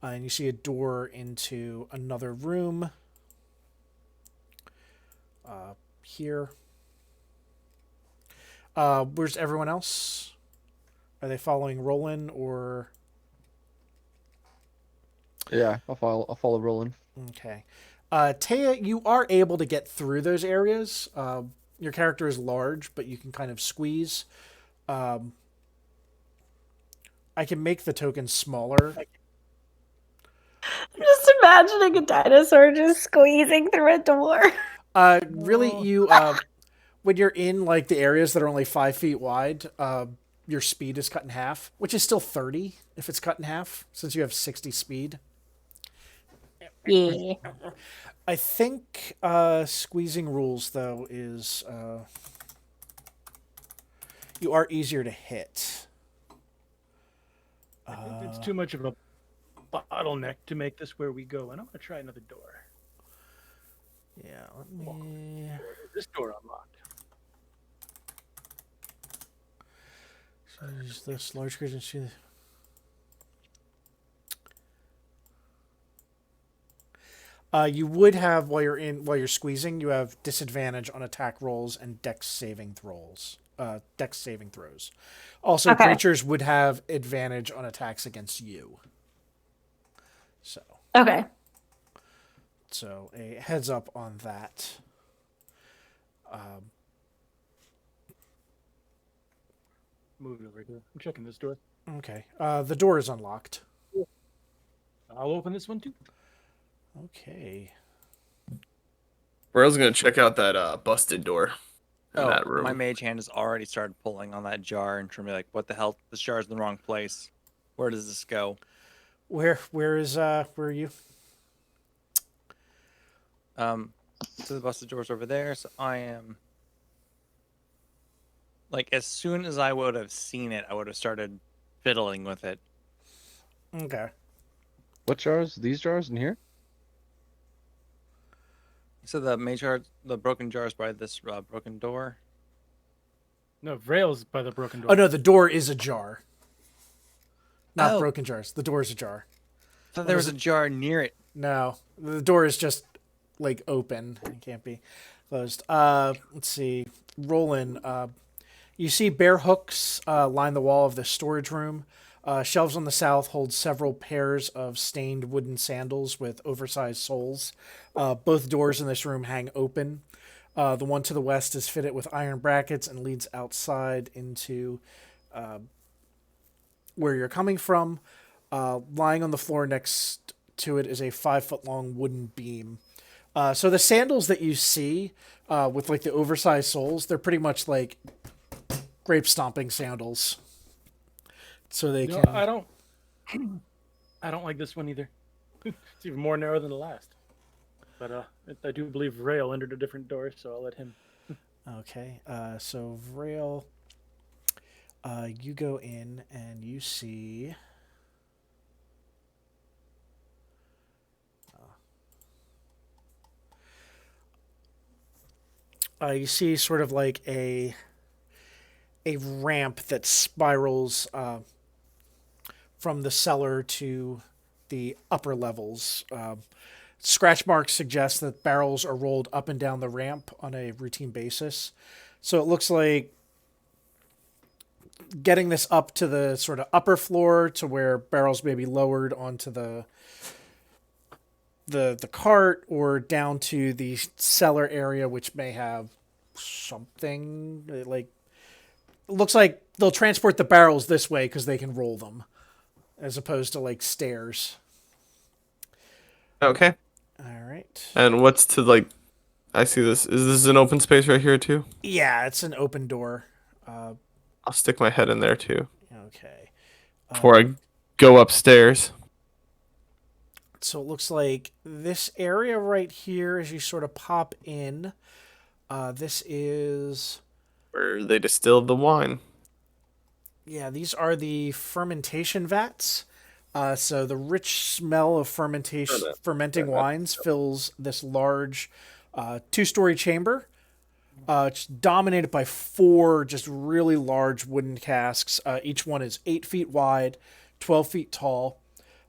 And you see a door into another room here. Where's everyone else? Are they following Roland or? Yeah, I'll follow Roland. Okay. Taya, you are able to get through those areas. Your character is large, but you can kind of squeeze. I can make the token smaller. I'm just imagining a dinosaur just squeezing through a door. Really, you when you're in like the areas that are only 5 feet wide, your speed is cut in half, which is still 30 if it's cut in half, since you have 60 speed. Yeah. I think squeezing rules though is you are easier to hit. I think it's too much of a bottleneck to make this where we go, and I'm gonna try another door. Yeah, let me. This door unlocked. Use this large creature. See. You would have while you're squeezing, you have disadvantage on attack rolls and dex saving throws. Also, Okay. creatures would have advantage on attacks against you. Okay. So a heads up on that. Move it over here. I'm checking this door. Okay. The door is unlocked. I'll open this one too. Okay. Rail's gonna check out that busted door in Oh, that room. my mage hand has already started pulling on that jar and trying to be like, what the hell? This jar's in the wrong place. Where does this go? Where are you? So the busted door's over there, so I am like, as soon as I would have seen it, I would have started fiddling with it. Okay. What jars? These jars in here? So the mage jar, the broken jar is by this broken door. No, Rail's by the broken door. Oh no, the door is ajar. Not Oh. broken jars. The door is ajar. I thought there was a jar near it. No, the door is just like open. It can't be closed. Let's see. Roland, you see bare hooks line the wall of the storage room. Shelves on the south hold several pairs of stained wooden sandals with oversized soles. Both doors in this room hang open. The one to the west is fitted with iron brackets and leads outside into where you're coming from. Lying on the floor next to it is a 5-foot-long wooden beam. So the sandals that you see with like the oversized soles, they're pretty much like grape stomping sandals. So they No, can. I don't like this one either. It's even more narrow than the last. But I do believe Rail entered a different door, so I'll let him. Okay. So Vrail, you go in and you see. You see sort of like a ramp that spirals from the cellar to the upper levels. scratch marks suggest that barrels are rolled up and down the ramp on a routine basis. So it looks like getting this up to the sort of upper floor to where barrels may be lowered onto the cart, or down to the cellar area, which may have something like, it looks like they'll transport the barrels this way because they can roll them, as opposed to like stairs. Okay. All right. And what's to like? I see this. Is this an open space right here too? Yeah, it's an open door. I'll stick my head in there too Okay. before I go upstairs. So it looks like this area right here, as you sort of pop in, this is, Where they distilled the wine. yeah, these are the fermentation vats. So the rich smell of fermenting wines fills this large 2-story chamber. It's dominated by 4 just really large wooden casks. Each one is 8 feet wide, 12 feet tall.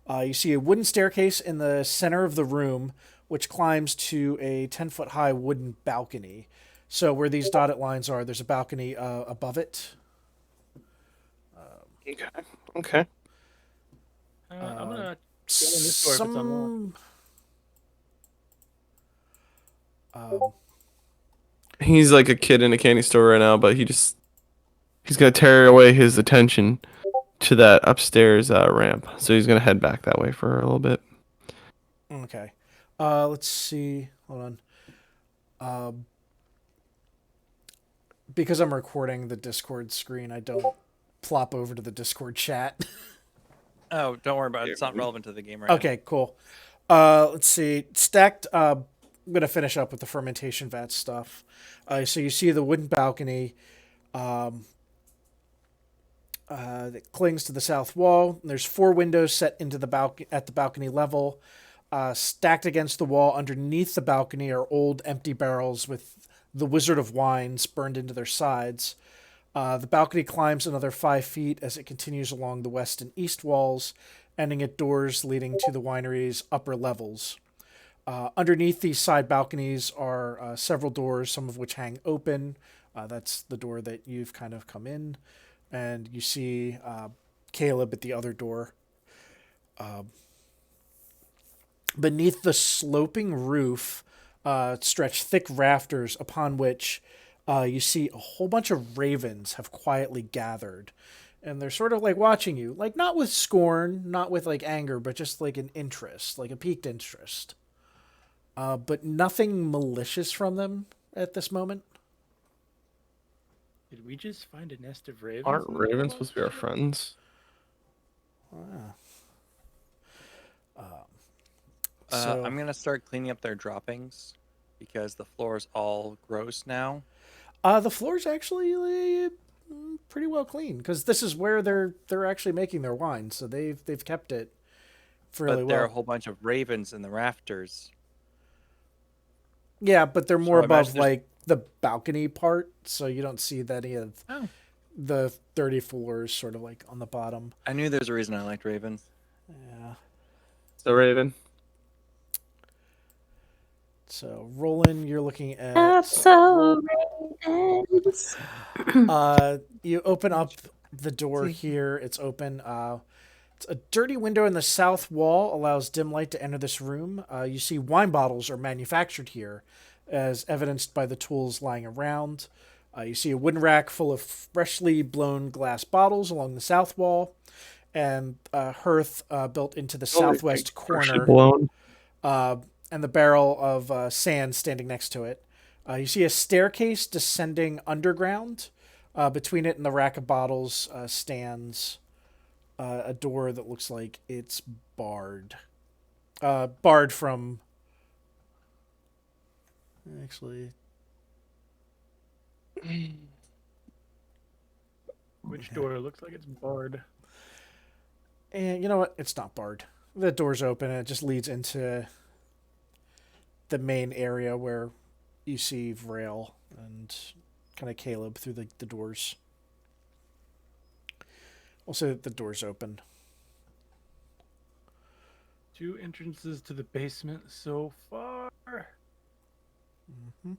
You see a wooden staircase in the center of the room, which climbs to a 10-foot high wooden balcony. So where these dotted lines are, there's a balcony above it. Okay. Okay. I'm gonna go in this door if it's unlocked. He's like a kid in a candy store right now, but he's gonna tear away his attention to that upstairs ramp. So he's gonna head back that way for a little bit. Okay. Let's see. Hold on. Because I'm recording the Discord screen, I don't plop over to the Discord chat. Oh, don't worry about it. It's not relevant to the game right now. Okay, cool. Let's see. Stacked. I'm gonna finish up with the fermentation vat stuff. So you see the wooden balcony that clings to the south wall. There's 4 windows set into the at the balcony level. Stacked against the wall underneath the balcony are old empty barrels with the Wizard of Wines burned into their sides. The balcony climbs another 5 feet as it continues along the west and east walls, ending at doors leading to the winery's upper levels. Underneath these side balconies are several doors, some of which hang open. That's the door that you've kind of come in. And you see Caleb at the other door. Beneath the sloping roof stretch thick rafters upon which you see a whole bunch of ravens have quietly gathered. And they're sort of like watching you, like not with scorn, not with like anger, but just like an interest, like a piqued interest. But nothing malicious from them at this moment. Did we just find a nest of ravens? Aren't ravens supposed to be our friends? So, I'm gonna start cleaning up their droppings because the floor is all gross now. the floor's actually pretty well clean because this is where they're actually making their wine, so they've kept it fairly But there are a well. whole bunch of ravens in the rafters. Yeah, but they're more So I imagine above there's- like the balcony part, so you don't see that any of Oh. the 30 floors sort of like on the bottom. I knew there's a reason I liked ravens. Yeah. So Raven. So Roland, you're looking at Absol ravens. you open up the door here. It's open. It's a dirty window in the south wall allows dim light to enter this room. You see wine bottles are manufactured here, as evidenced by the tools lying around. You see a wooden rack full of freshly blown glass bottles along the south wall, and a hearth built into the southwest corner. Blown. And the barrel of sand standing next to it. You see a staircase descending underground. Between it and the rack of bottles stands a door that looks like it's barred. Barred from... Actually... Which door looks like it's barred? And you know what? It's not barred. The door's open and it just leads into the main area where you see Vrail and kind of Caleb through the doors. Also, the door's open. 2 entrances to the basement so far. Mm-hmm.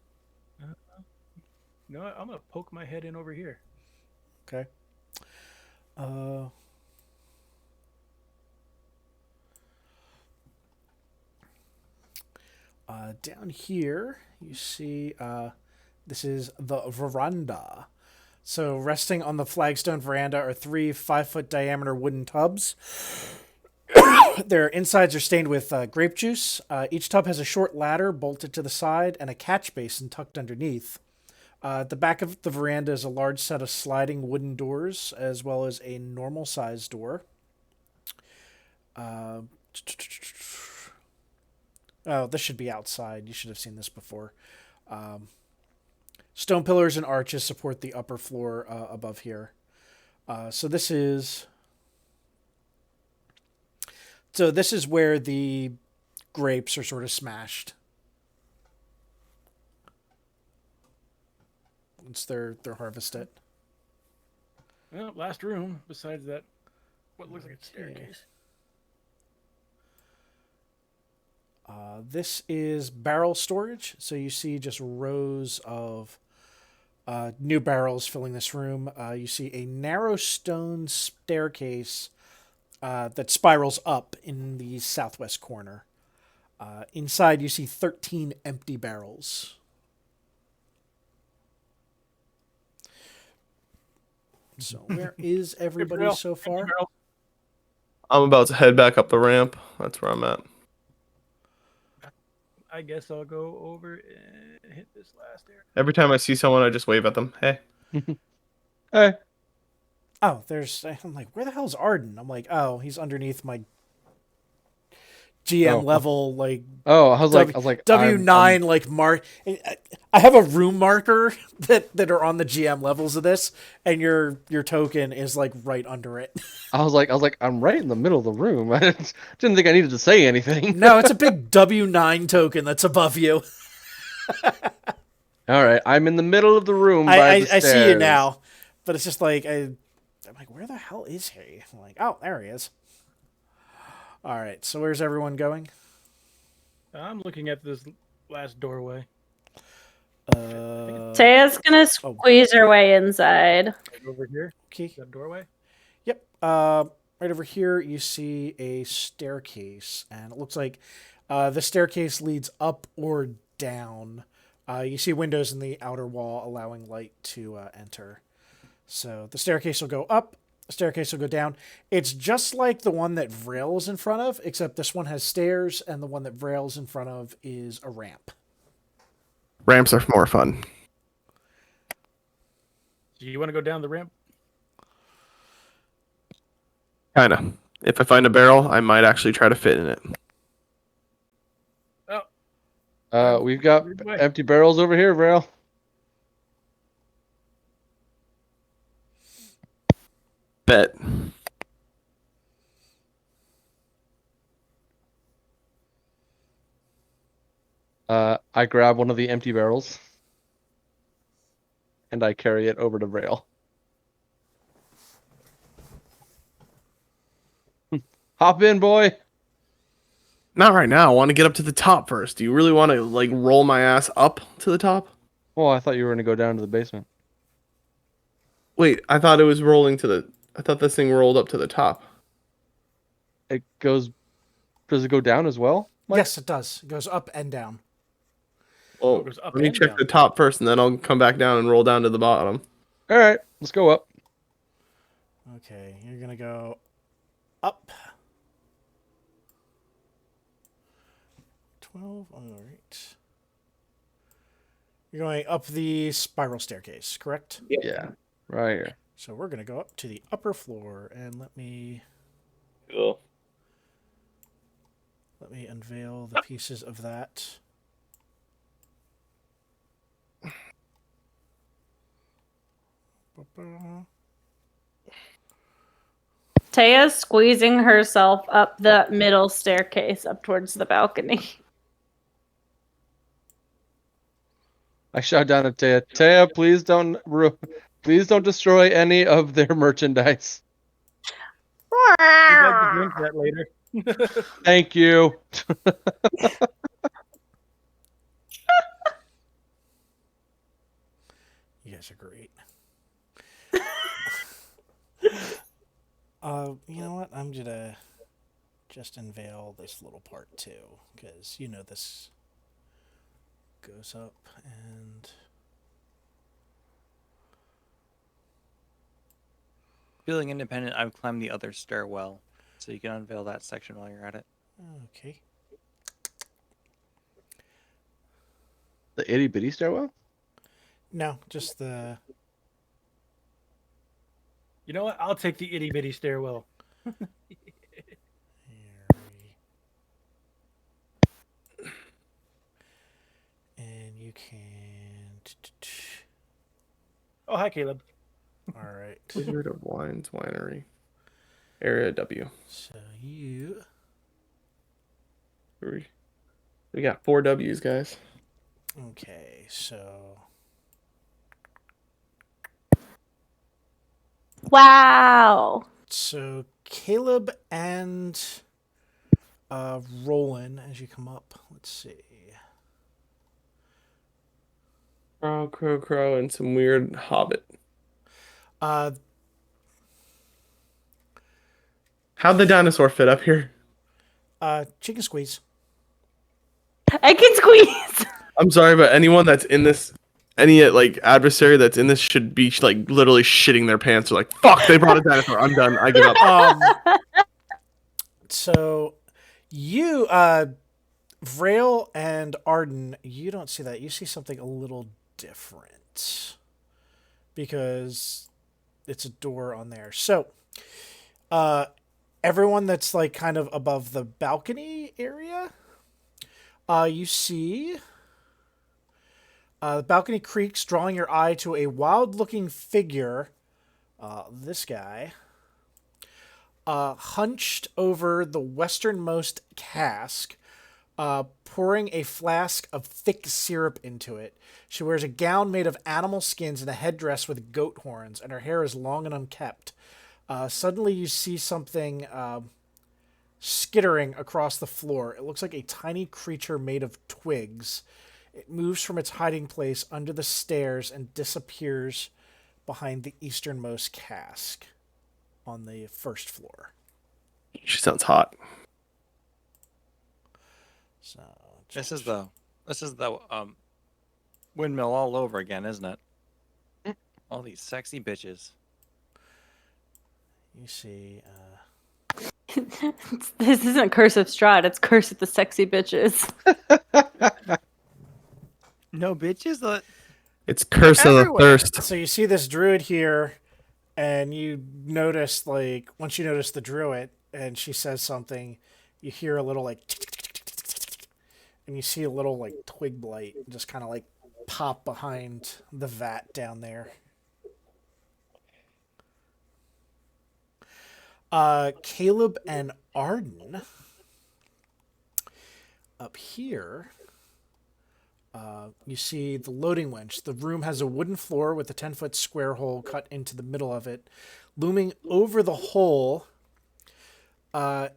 You know what? I'm gonna poke my head in over here. Okay. Down here, you see this is the veranda. So, resting on the flagstone veranda are 3 5-foot diameter wooden tubs. Their insides are stained with grape juice. Each tub has a short ladder bolted to the side and a catch basin tucked underneath. At the back of the veranda is a large set of sliding wooden doors, as well as a normal sized door. Oh, this should be outside. You should have seen this before. Stone pillars and arches support the upper floor above here. So this is where the grapes are sort of smashed. Once they're harvested. Well, last room. Besides that, what looks like a staircase. This is barrel storage. So you see just rows of new barrels filling this room. You see a narrow stone staircase that spirals up in the southwest corner. Inside, you see 13 empty barrels. So where is everybody so far? I'm about to head back up the ramp. That's where I'm at. I guess I'll go over and hit this last area. Every time I see someone, I just wave at them. Hey. Hey. Oh, I'm like, where the hell's Arden? I'm like, oh, he's underneath my GM level, like. Oh, I was like W9, like mark. I have a room marker that are on the GM levels of this, and your token is like right under it. I was like, I'm right in the middle of the room. I didn't think I needed to say anything. No, it's a big W9 token that's above you. All right, I'm in the middle of the room. I see you now, but it's just like I'm like, where the hell is he? I'm like, oh, there he is. All right, so where's everyone going? I'm looking at this last doorway. Taya's gonna squeeze her way inside. Right over here. Okay. That doorway. Yep. Right over here, you see a staircase, and it looks like the staircase leads up or down. You see windows in the outer wall allowing light to enter. So the staircase will go up, the staircase will go down. It's just like the one that Vrail is in front of, except this one has stairs, and the one that Vrail's in front of is a ramp. Ramps are more fun. Do you want to go down the ramp? Kinda. If I find a barrel, I might actually try to fit in it. We've got empty barrels over here, Vrail. Bet. I grab one of the empty barrels and I carry it over to Vrail. Hop in, boy. Not right now. I want to get up to the top first. Do you really want to like roll my ass up to the top? Well, I thought you were going to go down to the basement. Wait, I thought it was rolling to the... I thought this thing rolled up to the top. It goes... Does it go down as well, Mike? Yes, it does. It goes up and down. Oh, It goes up let me and check down. the top first, and then I'll come back down and roll down to the bottom. All right, let's go up. Okay, you're going to go up. 12, all right. You're going up the spiral staircase, correct? Yeah, right here. So we're going to go up to the upper floor, and let me Cool. unveil the pieces of that. Taya's squeezing herself up the middle staircase up towards the balcony. I shout down at Taya. Taya, please don't destroy any of their merchandise. We'd like to drink that later. Thank you. You guys are great. You know what? I'm gonna just unveil this little part too, because you know this goes up and Feeling independent, I've climbed the other stairwell, so you can unveil that section while you're at it. okay. The itty bitty stairwell? No, just the You know what? I'll take the itty bitty stairwell. and you can. Oh, hi, Caleb. All right. Wizard of Wines Winery. Area W. So you. We got 4 W's, guys. Okay, so Wow. so Caleb and Roland, as you come up, let's see. Crow, and some weird hobbit. Uh, How'd the dinosaur fit up here? chicken squeeze. I can squeeze. I'm sorry, but anyone that's in this, any like adversary that's in this should be like literally shitting their pants. They're like, "Fuck! They brought a dinosaur. I'm done. I give up." So you, Vrail and Arden, you don't see that. You see something a little different because it's a door on there. So, everyone that's like kind of above the balcony area, you see the balcony creaks, drawing your eye to a wild-looking figure. This guy. Hunched over the westernmost cask, pouring a flask of thick syrup into it. She wears a gown made of animal skins and a headdress with goat horns, and her hair is long and unkempt. Suddenly you see something skittering across the floor. It looks like a tiny creature made of twigs. It moves from its hiding place under the stairs and disappears behind the easternmost cask on the first floor. She sounds hot. So This is the windmill all over again, isn't it? All these sexy bitches. you see This isn't Curse of Strahd. It's Curse of the Sexy Bitches. No bitches. It's Curse of the Everywhere. Thirst. so you see this druid here, and you notice, like, once you notice the druid and she says something, you hear a little like and you see a little like twig blight just kind of like pop behind the vat down there. Caleb and Arden up here. You see the loading winch. The room has a wooden floor with a 10-foot square hole cut into the middle of it. Looming over the hole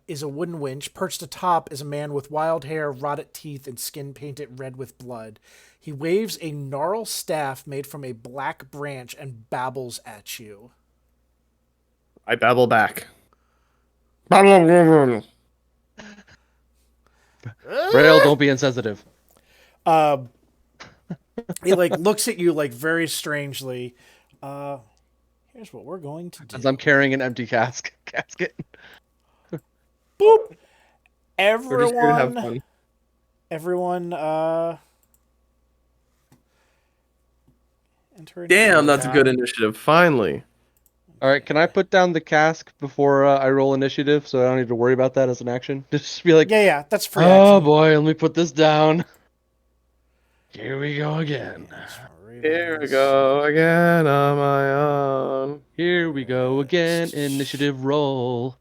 is a wooden winch. Perched atop is a man with wild hair, rotted teeth, and skin painted red with blood. He waves a gnarled staff made from a black branch and babbles at you. I babble back. Rail, don't be insensitive. He like looks at you like very strangely. Here's what we're going to do. As I'm carrying an empty casket. Boop. We're just here to have Everyone. fun. Everyone. Enter Damn, that's a good initiative. initiative. Finally. All right, can I put down the cask before I roll initiative so I don't need to worry about that as an action? Just be like, Yeah, that's free oh action. boy, let me put this down. Here we go again. Here we go again on my own. Here we go again. Initiative roll.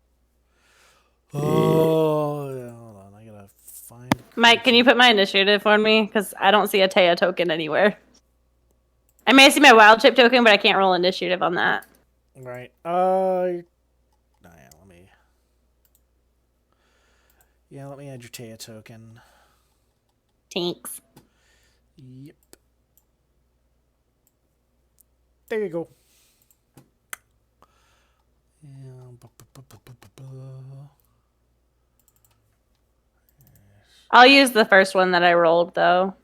Oh, yeah, hold on. I gotta find. Mike, can you put my initiative on me? Because I don't see a Taya token anywhere. I may see my wild chip token, but I can't roll initiative on that. Right. Yeah, let me. Yeah, let me add your Taya token. Thanks. Yep. There you go. I'll use the first one that I rolled, though.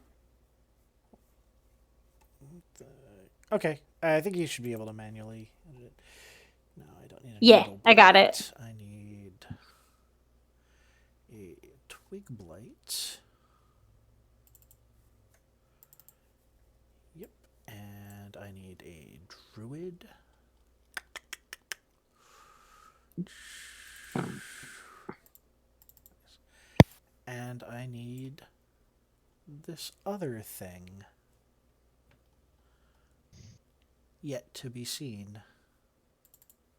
Okay, I think you should be able to manually edit it. No, I don't need a Yeah, needle I got blight. it. I need a twig blight. Yep, and I need a druid. And I need this other thing. Yet to be seen.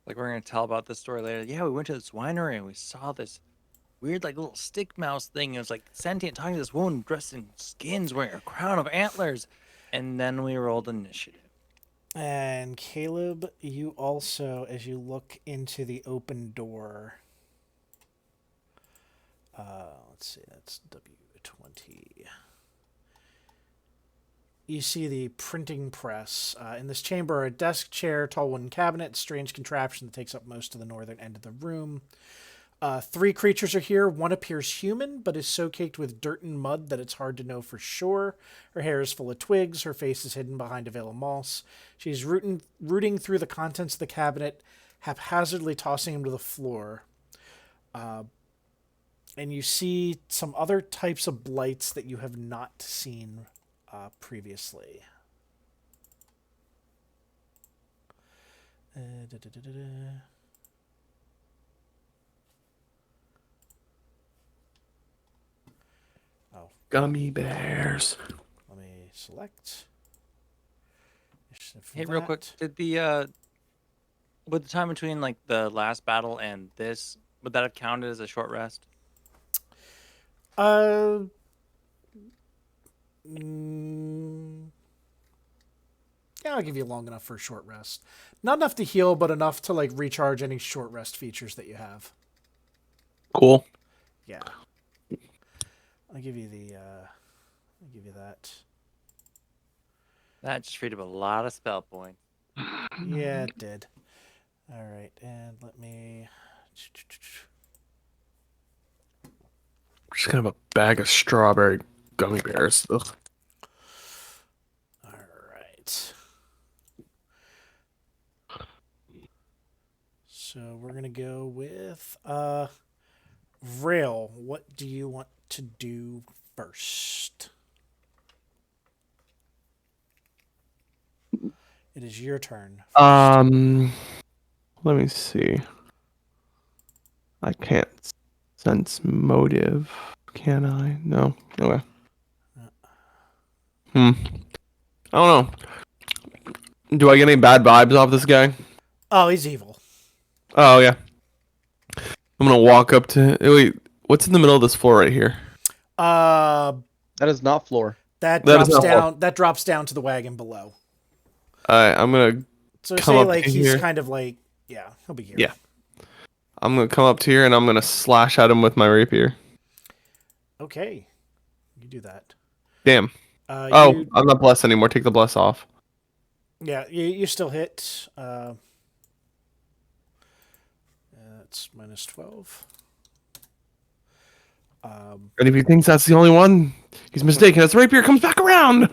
Like we're gonna tell about this story later. Yeah, we went to this winery and we saw this weird like little stick mouse thing. It was like sentient talking to this woman dressed in skins wearing a crown of antlers. And then we rolled initiative. And Caleb, you also, as you look into the open door, let's see, that's W20. You see the printing press. In this chamber, a desk, chair, tall wooden cabinet, strange contraption that takes up most of the northern end of the room. 3 creatures are here. One appears human, but is so caked with dirt and mud that it's hard to know for sure. Her hair is full of twigs. Her face is hidden behind a veil of moss. She's rooting through the contents of the cabinet, haphazardly tossing them to the floor. And you see some other types of blights that you have not seen previously. Oh, Gummy bears. let me select. Hey, real quick, did the with the time between like the last battle and this, would that have counted as a short rest? Mm, yeah, I'll give you long enough for a short rest. Not enough to heal, but enough to like recharge any short rest features that you have. Cool. Yeah. I'll give you the I'll give you that. That just freed up a lot of spell points. Yeah, it did. All right, and let me Just kind of a bag of strawberry gummy bears. Ugh. All right. So we're gonna go with Vrail. What do you want to do first? It is your turn. Let me see. I can't sense motive, can I? No. Okay. I don't know. Do I get any bad vibes off this guy? Oh, he's evil. Oh yeah. I'm gonna walk up to. Wait, what's in the middle of this floor right here? Uh, That is not floor. that That is drops not down. That drops down to the wagon below. I'm gonna So come say up like to he's here. kind of like, yeah, he'll be here. Yeah. I'm gonna come up to here and I'm gonna slash at him with my rapier. Okay, you do that. Damn. You, I'm not blessed anymore. Take the bless off. yeah, you still hit. That's minus 12. And if he thinks that's the only one, he's mistaken. As the rapier comes back around.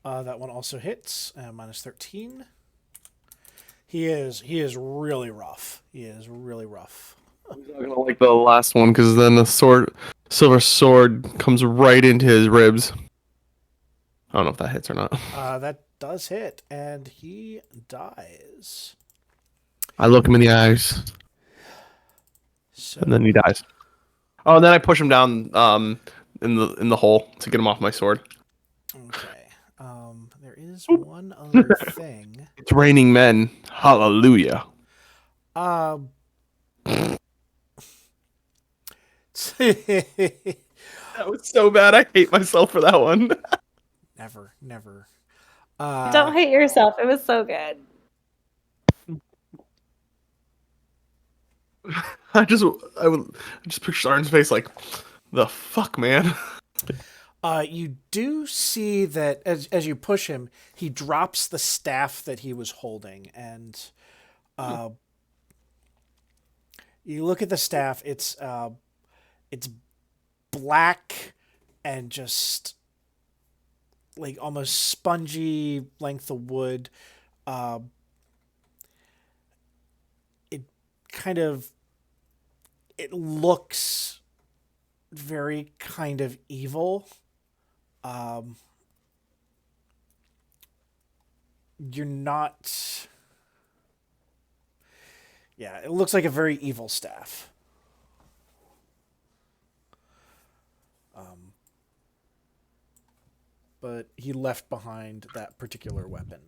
That one also hits. Minus 13. He is really rough. He is really rough. I'm not gonna like the last one because then the silver sword comes right into his ribs. I don't know if that hits or not. That does hit, and he dies. I look him in the eyes, So, and then he dies. Oh, and then I push him down in the hole to get him off my sword. okay. There is one other thing. It's raining men. Hallelujah. That That was so bad. I hate myself for that one. never. Don't hate yourself. It was so good. I just picture Arden's face like, the fuck, man. You do see that as you push him, he drops the staff that he was holding, and you look at the staff. It's black and just like almost spongy length of wood. It kind of it looks very kind of evil. You're not. Yeah, it looks like a very evil staff. But he left behind that particular weapon.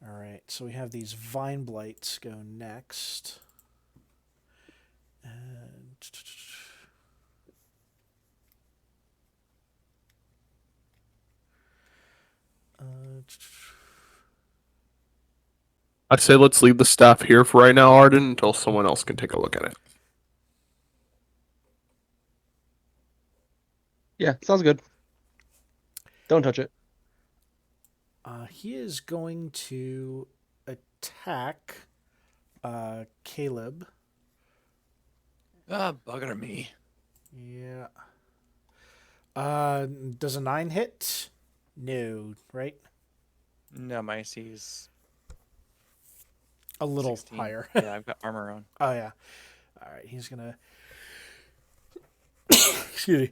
All right, so we have these vine blights go next. And I'd say let's leave the staff here for right now, Arden, until someone else can take a look at it. Yeah, sounds good. Don't touch it. He is going to attack Caleb. Bugger me. Yeah. Does a 9 hit? No, right? No, my AC's A little 16. higher. Yeah, I've got armor on. Oh, yeah. All right, he's going to... Excuse me.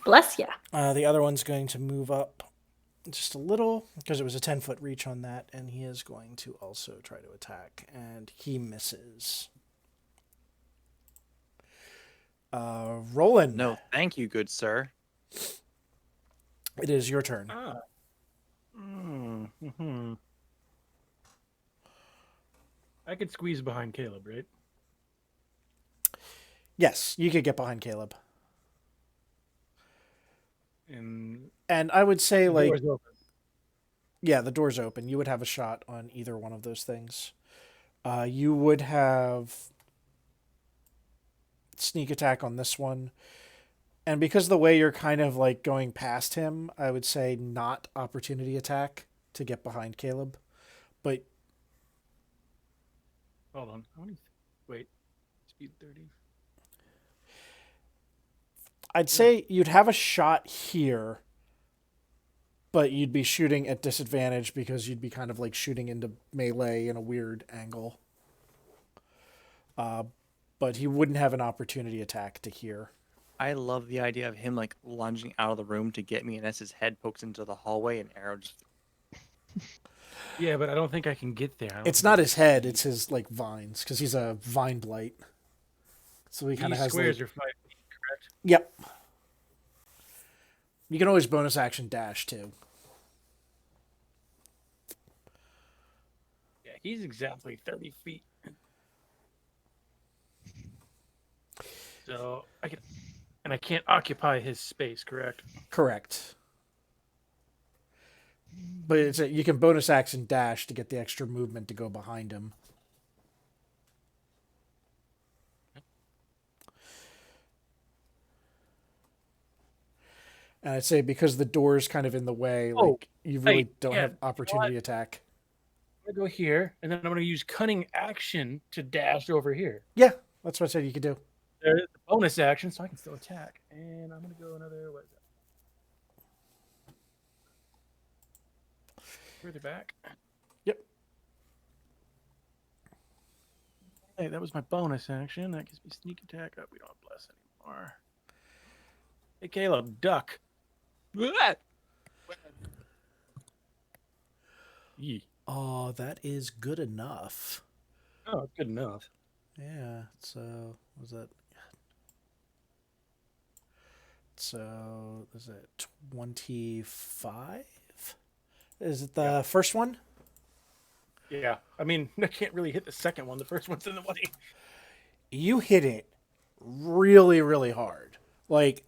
Bless ya. The other one's going to move up just a little because it was a 10-foot reach on that, and he is going to also try to attack, and he misses. Roland. No, thank you, good sir. It is your turn. I could squeeze behind Caleb, right? Yes, you could get behind Caleb. And I would say, like, door's open. yeah, the door's open. You would have a shot on either one of those things. You would have sneak attack on this one. And because of the way you're kind of like going past him, I would say not opportunity attack to get behind Caleb. But Hold on. How many? Wait. Speed 30. I'd say you'd have a shot here, but you'd be shooting at disadvantage because you'd be kind of like shooting into melee in a weird angle. But he wouldn't have an opportunity attack to here. I love the idea of him like lunging out of the room to get me, and as his head pokes into the hallway, an arrow just. Yeah, but I don't think I can get there. It's not his head; it's his like vines, because he's a vine blight. So he kind of These has squares like... are 5 feet, correct? Yep. You can always bonus action dash too. Yeah, he's exactly 30 feet. So I can, and I can't occupy his space, correct? Correct. But you can bonus action dash to get the extra movement to go behind him. And I'd say because the door's kind of in the way, like you really don't have opportunity attack. I'm gonna go here, and then I'm gonna use cunning action to dash over here. Yeah, that's what I said you could do. There's the bonus action, so I can still attack. And I'm gonna go another. What is that? Further back. Yep. Hey, that was my bonus action. That gives me sneak attack. Oh, we don't have bless anymore. Hey, Caleb, duck. Yee. Oh, that is good enough. Oh, it's good enough. Yeah, so was that? So is it 25? Is it the first one? Yeah, I mean, I can't really hit the second one. The first one's in the way. You hit it really, really hard. Like,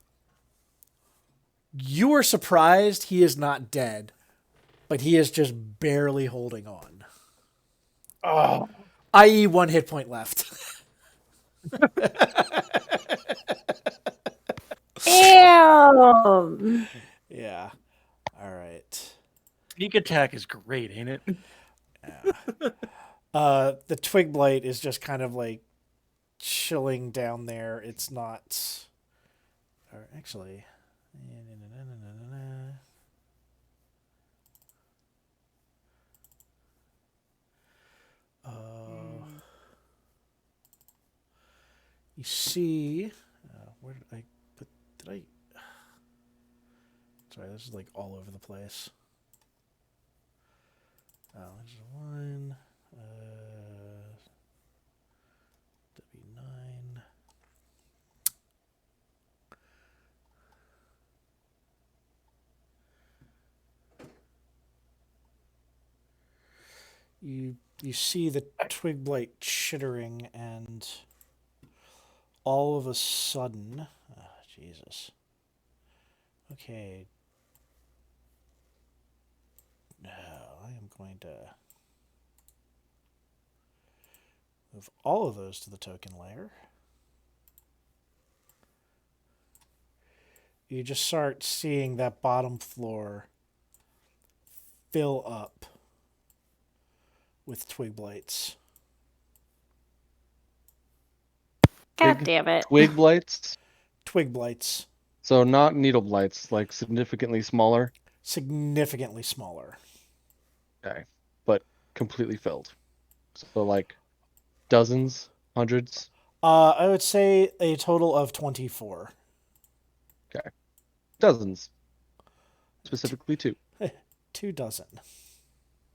you are surprised he is not dead, but he is just barely holding on. Oh, I.e., 1 hit point left. Damn. Yeah. All right. sneak attack is great, ain't it? The twig blight is just kind of like chilling down there. It's not. Or actually. You see. Where did I put. Did I. Sorry, this is like all over the place. Oh, there's one. W9. You see the twig blight chittering, and all of a sudden, Jesus. Okay. No, I am going to move all of those to the token layer. You just start seeing that bottom floor fill up with twig blights. God Big damn it. Twig blights. Twig blights, So not needle blights, like significantly smaller. significantly smaller. Okay. But completely filled. So like dozens, hundreds. I would say a total of 24. Okay. Dozens. Specifically 2. 2 dozen.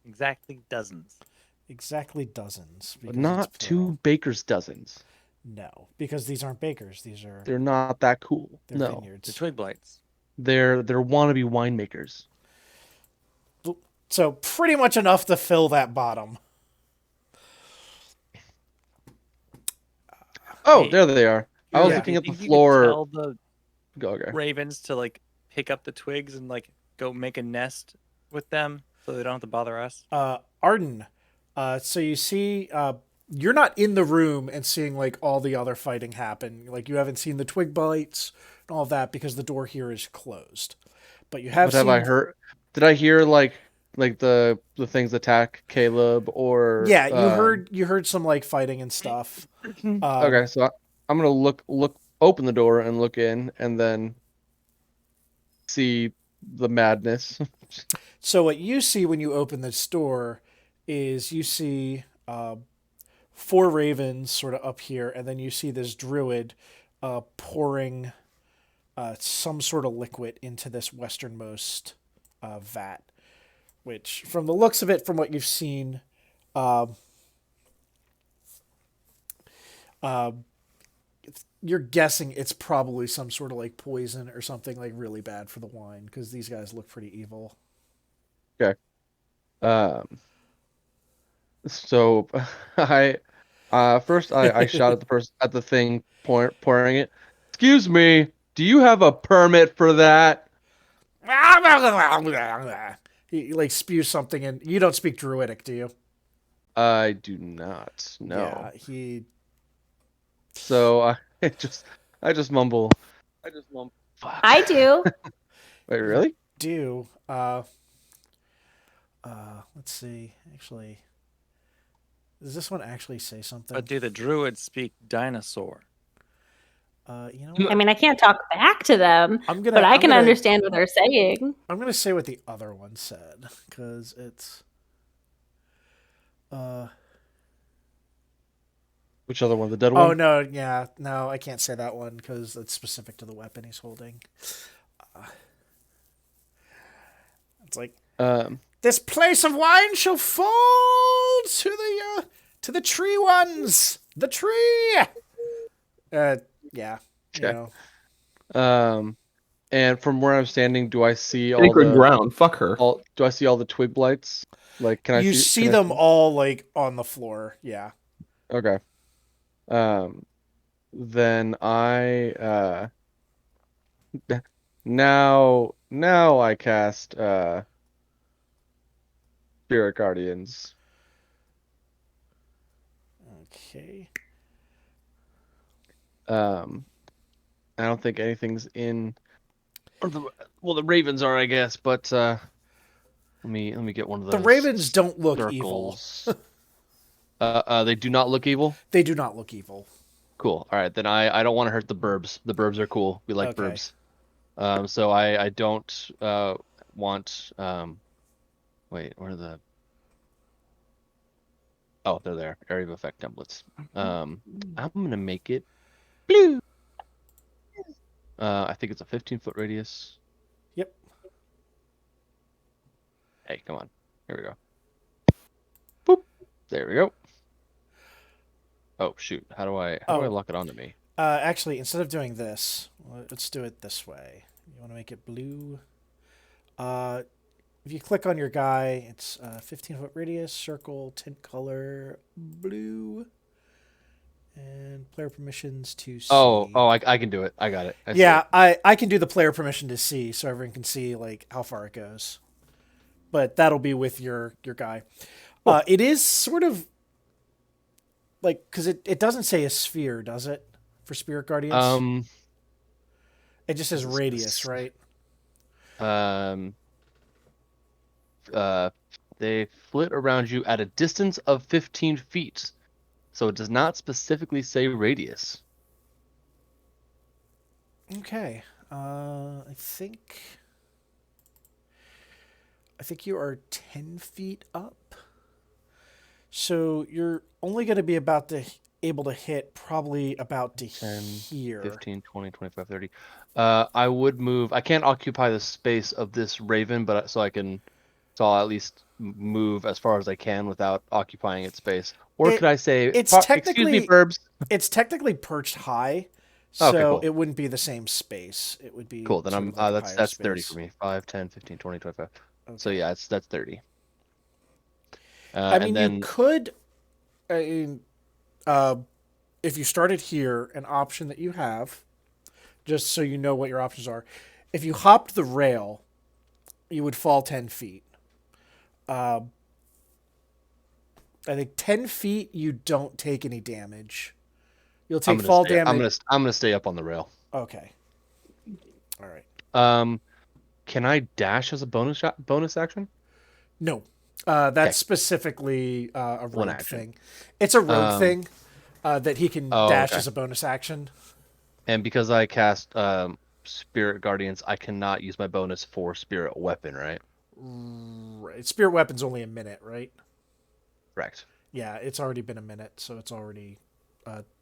Exactly dozens. Exactly dozens. But Because not it's plural. 2 baker's dozens. No, because these aren't bakers. These are They're not that cool. they're No. The vineyards. twig blights. They're wannabe winemakers. So pretty much enough to fill that bottom. Oh, Hey, there they are. I was Yeah. looking at the You could floor. tell the Go, okay. ravens to like pick up the twigs and like go make a nest with them so they don't have to bother us. Arden. So you see, you're not in the room and seeing like all the other fighting happen. Like you haven't seen the twig bites and all of that because the door here is closed. But you have What have seen. I heard? Did I hear like the things attack Caleb or Yeah, you heard some like fighting and stuff. Okay, so I'm gonna open the door and look in, and then see the madness. So what you see when you open this door is you see 4 ravens sort of up here, and then you see this druid pouring some sort of liquid into this westernmost vat, which, from the looks of it, from what you've seen, you're guessing it's probably some sort of like poison or something like really bad for the wine because these guys look pretty evil. Okay. So I first I shot at the person at the thing pouring it. Excuse me, do you have a permit for that? He like spews something, and you don't speak Druidic, do you? I do not. No. Yeah, he. So I just mumble. Fuck. I do. Wait, really? Do. Let's see. Actually, does this one actually say something? But do the druids speak dinosaur? You know what? I mean, I can't talk back to them, but I can understand what they're saying. I'm gonna say what the other one said because it's. Which other one? The dead one? Oh no! Yeah, no, I can't say that one because it's specific to the weapon he's holding. It's like this place of wine shall fall to the tree ones. The tree. Yeah. You know. And from where I'm standing, do I see all Sacred the ground. Fuck her. do I see all the twig blights? Like, can I You see see them all like on the floor. Yeah. Okay. Then I Now I cast Spirit Guardians. Okay. I don't think anything's in. Or well, the Ravens are, I guess, but let me get one of The those ravens don't look evil. circles. They do not look evil. They do not look evil. Cool. All right, then I don't want to hurt the burbs. The burbs are cool. We like Okay. burbs. So I don't want wait, where are the oh, they're there. Area of effect templates. I'm gonna make it blue. I think it's a 15-foot radius. Yep. Hey, come on. Here we go. Boop. There we go. Oh shoot. How do I Oh. lock it onto me? Actually, instead of doing this, let's do it this way. You want to make it blue. If you click on your guy, it's 15-foot radius, circle, tint color, blue, and player permissions to see. Oh, I can do it. I got it. I see Yeah, it. I can do the player permission to see, so everyone can see like how far it goes. But that'll be with your guy. Cool. It is sort of like because it doesn't say a sphere, does it? For Spirit Guardians, it just says radius, right? Um, they flit around you at a distance of 15 feet. So it does not specifically say radius. Okay. I think you are 10 feet up. So you're only going to be able to hit probably about to 10, here. 15, 20, 25, 30. I would move. I can't occupy the space of this raven, but so I'll at least move as far as I can without occupying its space. Or could I say, It's excuse me, technically burbs? it's technically perched high, Okay, so cool. it wouldn't be the same space. It would be Cool. Then sort I'm of like a that's higher 30 space. for me. 5, 10, 15, 20, 25. So Okay. yeah, that's 30. I And mean, you then could, uh, if you started here, an option that you have, just so you know what your options are. If you hopped the rail, you would fall 10 feet. I think 10 feet, you don't take any damage. You'll take fall damage. I'm gonna stay up on the rail. Okay. All right. Can I dash as a bonus action? No. That's Okay. specifically a One rogue action. thing. It's a rogue thing that he can dash okay. as a bonus action. And because I cast Spirit Guardians, I cannot use my bonus for Spirit Weapon, right? Right. Spirit weapon's only a minute, right? Correct. Yeah, it's already been a minute, so it's already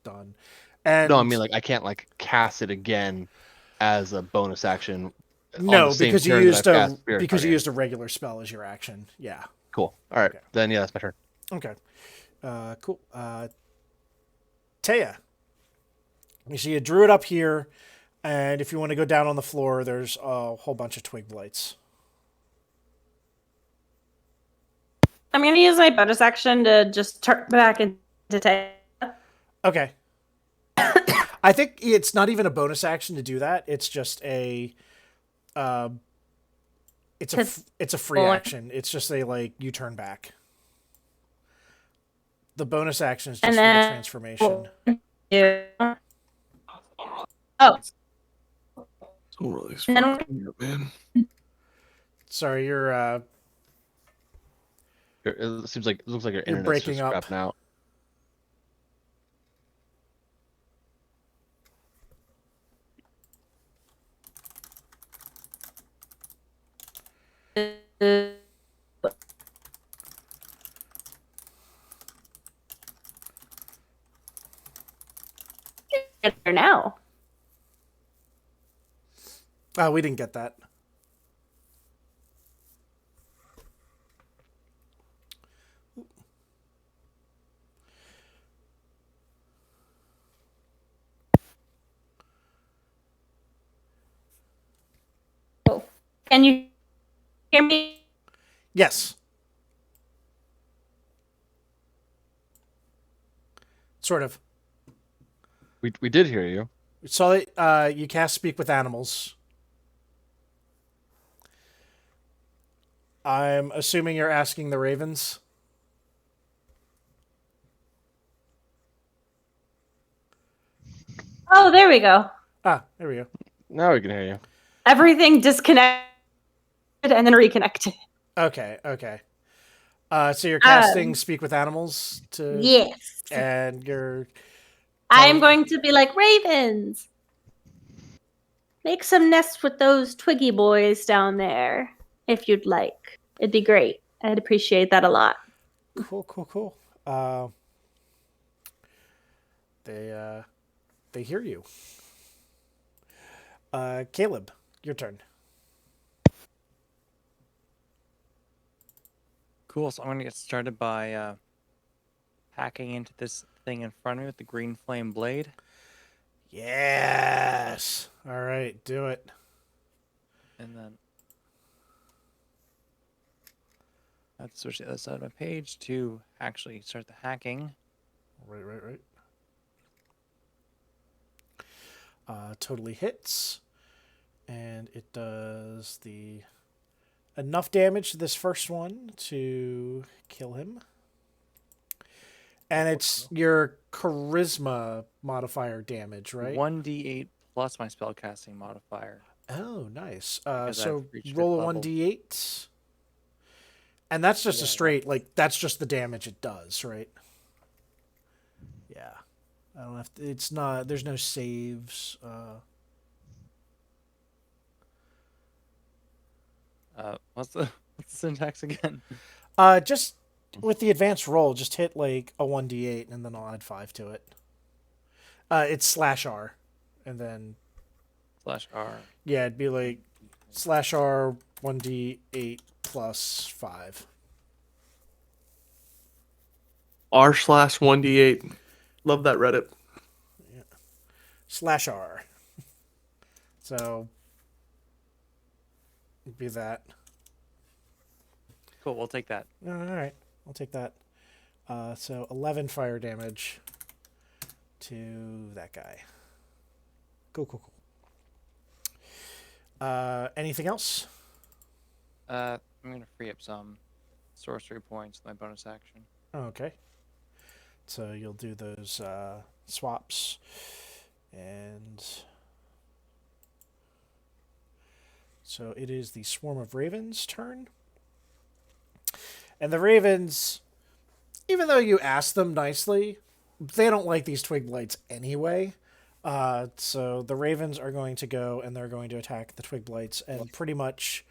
done. And No, I mean like I can't like cast it again as a bonus action on no, the same because you turn that used I've cast Spirit you Guardians. used a regular spell as your action. Yeah. Cool. All right. Okay. Then yeah, that's my turn. Okay. Cool. Taya. You see a druid up here, and if you want to go down on the floor, there's a whole bunch of twig blights. I'm going to use my bonus action to just turn back into Taya. Okay. I think it's not even a bonus action to do that. It's just a, it's a free action. It's just a like you turn back. The bonus action is just for the transformation. Oh, Don't really And then- fucking up, man. Sorry, you're It looks like your internet's breaking just up. crapping out. there now. Oh, we didn't get that. Can you hear me? Yes. Sort of. We did hear you. So you cast Speak with Animals. I'm assuming you're asking the ravens. Oh, there we go. Ah, there we go. Now we can hear you. Everything disconnected and then reconnected. Okay. So you're casting Speak with Animals to, Yes. and you're. I'm going to be like, ravens, make some nests with those Twiggy boys down there, if you'd like. It'd be great. I'd appreciate that a lot. Cool. They hear you. Caleb, your turn. Cool. So I'm gonna get started by hacking into this thing in front of me with the green flame blade. Yes. All right, do it. And then I have to switch to the other side of my page to actually start the hacking. Right. Totally hits, and it does the enough damage to this first one to kill him. And it's your charisma modifier damage, right? 1d8 plus my spellcasting modifier. Oh, nice. Because So I've reached roll a fifth level. 1d8. And that's just a Yeah, straight, like, that's just the damage it does, right? Yeah. I don't have to, it's not, there's no saves. What's the syntax again? Just with the advanced roll, just hit, like, a 1d8, and then I'll add 5 to it. It's /R. And then, /R. yeah, it'd be like /R 1d8 plus 5. r/1d8. Love that Reddit. /R. So, it'd be that. Cool, we'll take that. All right, I'll take that. So 11 fire damage to that guy. Cool. Anything else? I'm gonna free up some sorcery points with my bonus action. Okay. So you'll do those swaps, and so it is the Swarm of Ravens' turn. And the ravens, even though you ask them nicely, they don't like these twig blights anyway. So the ravens are going to go and they're going to attack the twig blights, and pretty much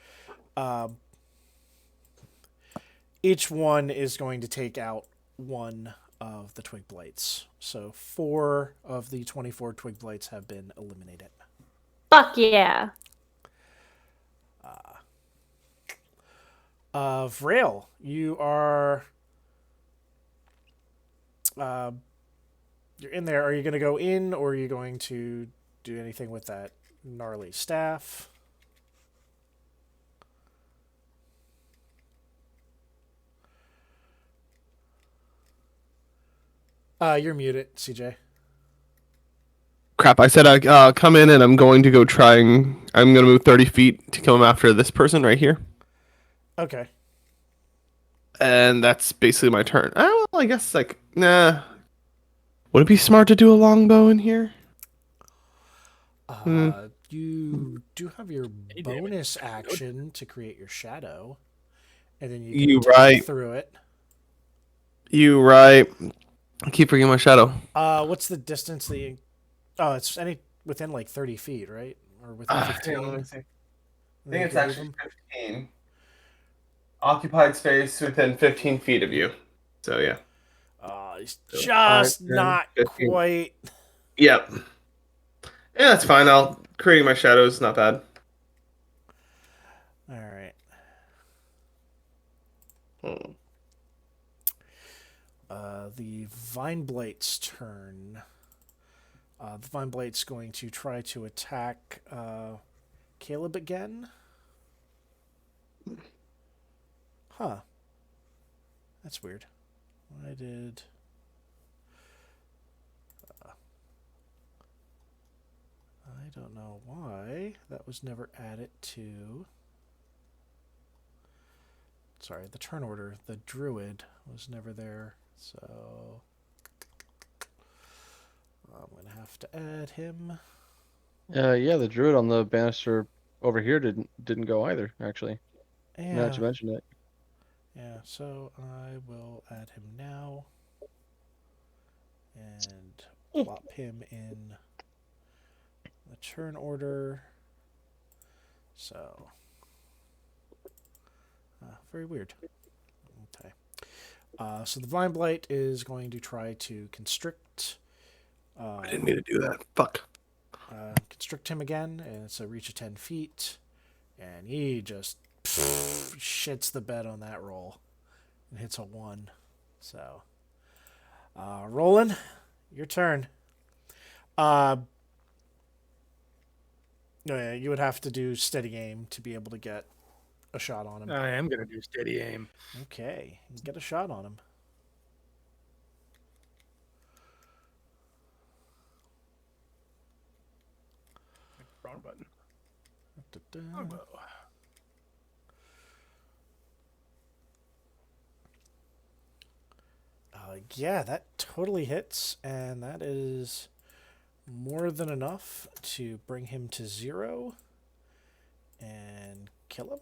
each one is going to take out one of the twig blights. So 4 of the 24 twig blights have been eliminated. Fuck yeah. Vrail, you are you're in there. Are you going to go in, or are you going to do anything with that gnarly staff? You're muted, CJ. Crap, I said I come in and I'm going to go I'm going to move 30 feet to come after this person right here. Okay. And that's basically my turn. Oh, well, I guess, like, nah. Would it be smart to do a longbow in here? You do have your bonus action to create your shadow, and then you You can attack right. through it. You right. I keep forgetting my shadow. What's the distance that you... Oh, it's within like 30 feet, right? Or within 15? Hang on, let me see. I Then think you it's can move actually them? 15. Occupied space within 15 feet of you. So, yeah. It's So just 5, 10, not 15. quite... Yep. Yeah, that's fine. Creating my shadows, not bad. All right. The Vine Blight's turn. The Vine Blight's going to try to attack Caleb again. Huh. That's weird. I did... I don't know why that was never added to sorry, the turn order. The druid was never there, so I'm going to have to add him. Yeah, the druid on the banister over here didn't go either, actually. Now that Yeah. you mention it. Yeah, so I will add him now and plop him in the turn order. So, very weird. Okay. So the Vine Blight is going to try to constrict. I didn't mean to do that. Fuck. Constrict him again, and it's a reach of 10 feet. And he just shits the bed on that roll and hits a 1. So, Roland, your turn. No, yeah, you would have to do steady aim to be able to get a shot on him. I am going to do steady aim. Okay, get a shot on him. Wrong button. Da-da. Yeah, that totally hits, and that is more than enough to bring him to 0 and kill him.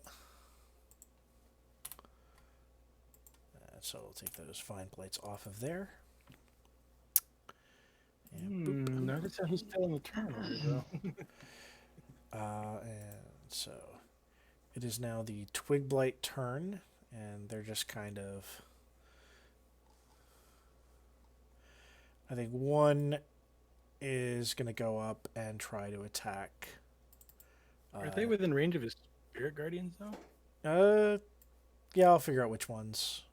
So we'll take those fine plates off of there. And boop. Notice how he's still in the turn order, though. And so it is now the Twig Blight turn, and they're just kind of. I think one is going to go up and try to attack. Are they within range of his spirit guardians, though? Yeah, I'll figure out which ones.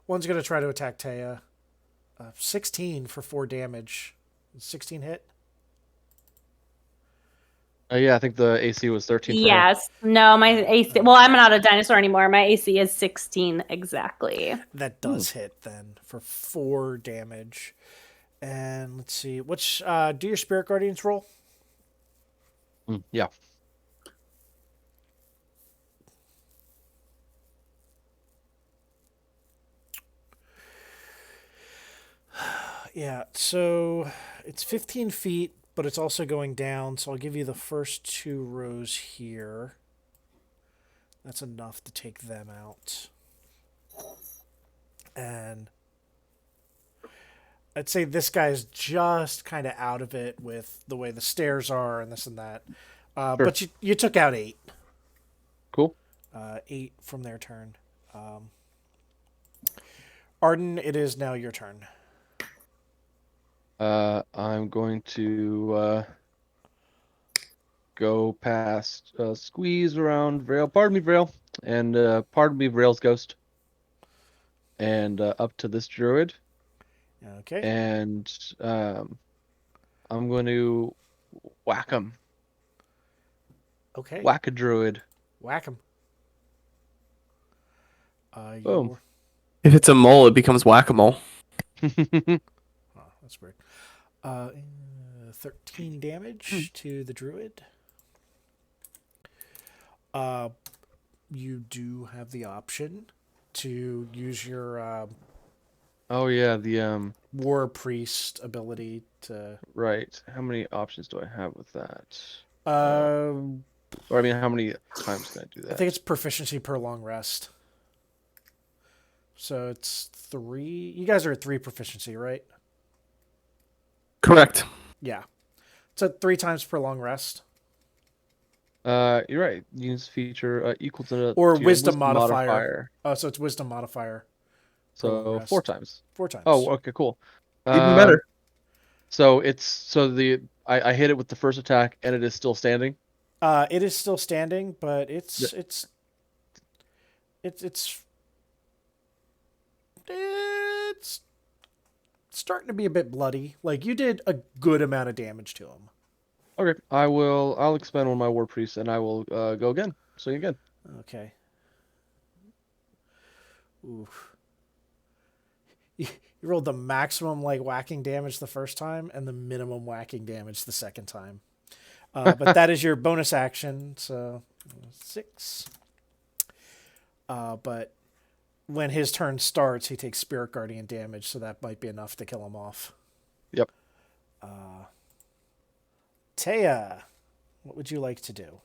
One's going to try to attack Taya. 16 for 4 damage. 16 hit? Yeah, I think the AC was 13 for her. Yes. No, my AC. Well, I'm not a dinosaur anymore. My AC is 16 exactly. That does hit then for 4 damage. And let's see. Which do your Spirit Guardians roll? Yeah. Yeah, so it's 15 feet, but it's also going down, so I'll give you the first 2 rows here. That's enough to take them out. And I'd say this guy's just kind of out of it with the way the stairs are and this and that. Sure. But you took out 8. Cool. 8 from their turn. Arden, it is now your turn. I'm going to go past squeeze around Vrail. Pardon me, Vrail. And pardon me, Vrail's ghost. And up to this druid. Okay. And I'm going to whack him. Okay. Whack a druid. Whack him. Boom. If it's a mole, it becomes whack-a-mole. Oh, that's weird. 13 damage to the druid. You do have the option to use your Oh yeah, the War Priest ability to. right. How many options do I have with that? Um, Or I mean, how many times can I do that? I think it's proficiency per long rest. So it's 3. You guys are at 3 proficiency, right? Correct. Yeah. It's at 3 times per long rest. You're right. Use feature equal to Or to your wisdom modifier. Oh, so it's wisdom modifier. per long So rest. 4 times. 4 times. Oh, okay, cool. Even better. So I hit it with the first attack, and it is still standing. It is still standing, but it's starting to be a bit bloody. Like, you did a good amount of damage to him. Okay, I'll expend one of my war priests, and I will go again. Swing again. Okay. Oof. You rolled the maximum whacking damage the first time and the minimum whacking damage the second time. But that is your bonus action. So 6. But when his turn starts, he takes Spirit Guardian damage, so that might be enough to kill him off. Yep. Taya, what would you like to do?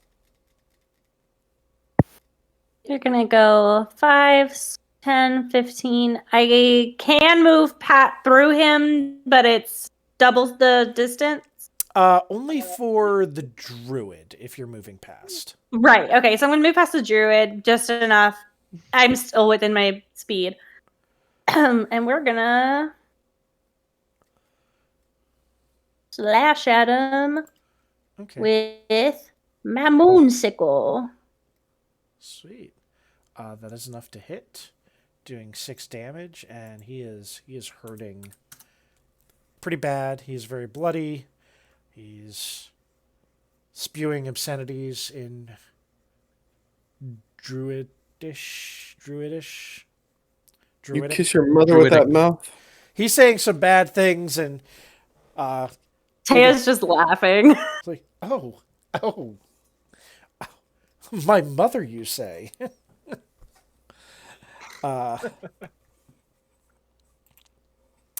You're gonna go 5, 10, 15. I can move Pat through him, but it's doubles the distance. Only for the druid, if you're moving past. Right. Okay. So I'm gonna move past the druid just enough. I'm still within my speed, and we're gonna slash at him Okay. with my moon sickle. Sweet. That is enough to hit, doing 6 damage, and he is hurting pretty bad. He's very bloody. He's spewing obscenities in druidish. You kiss your mother with that mouth. He's saying some bad things, and Taya's just laughing. it's like, oh, my mother, you say? All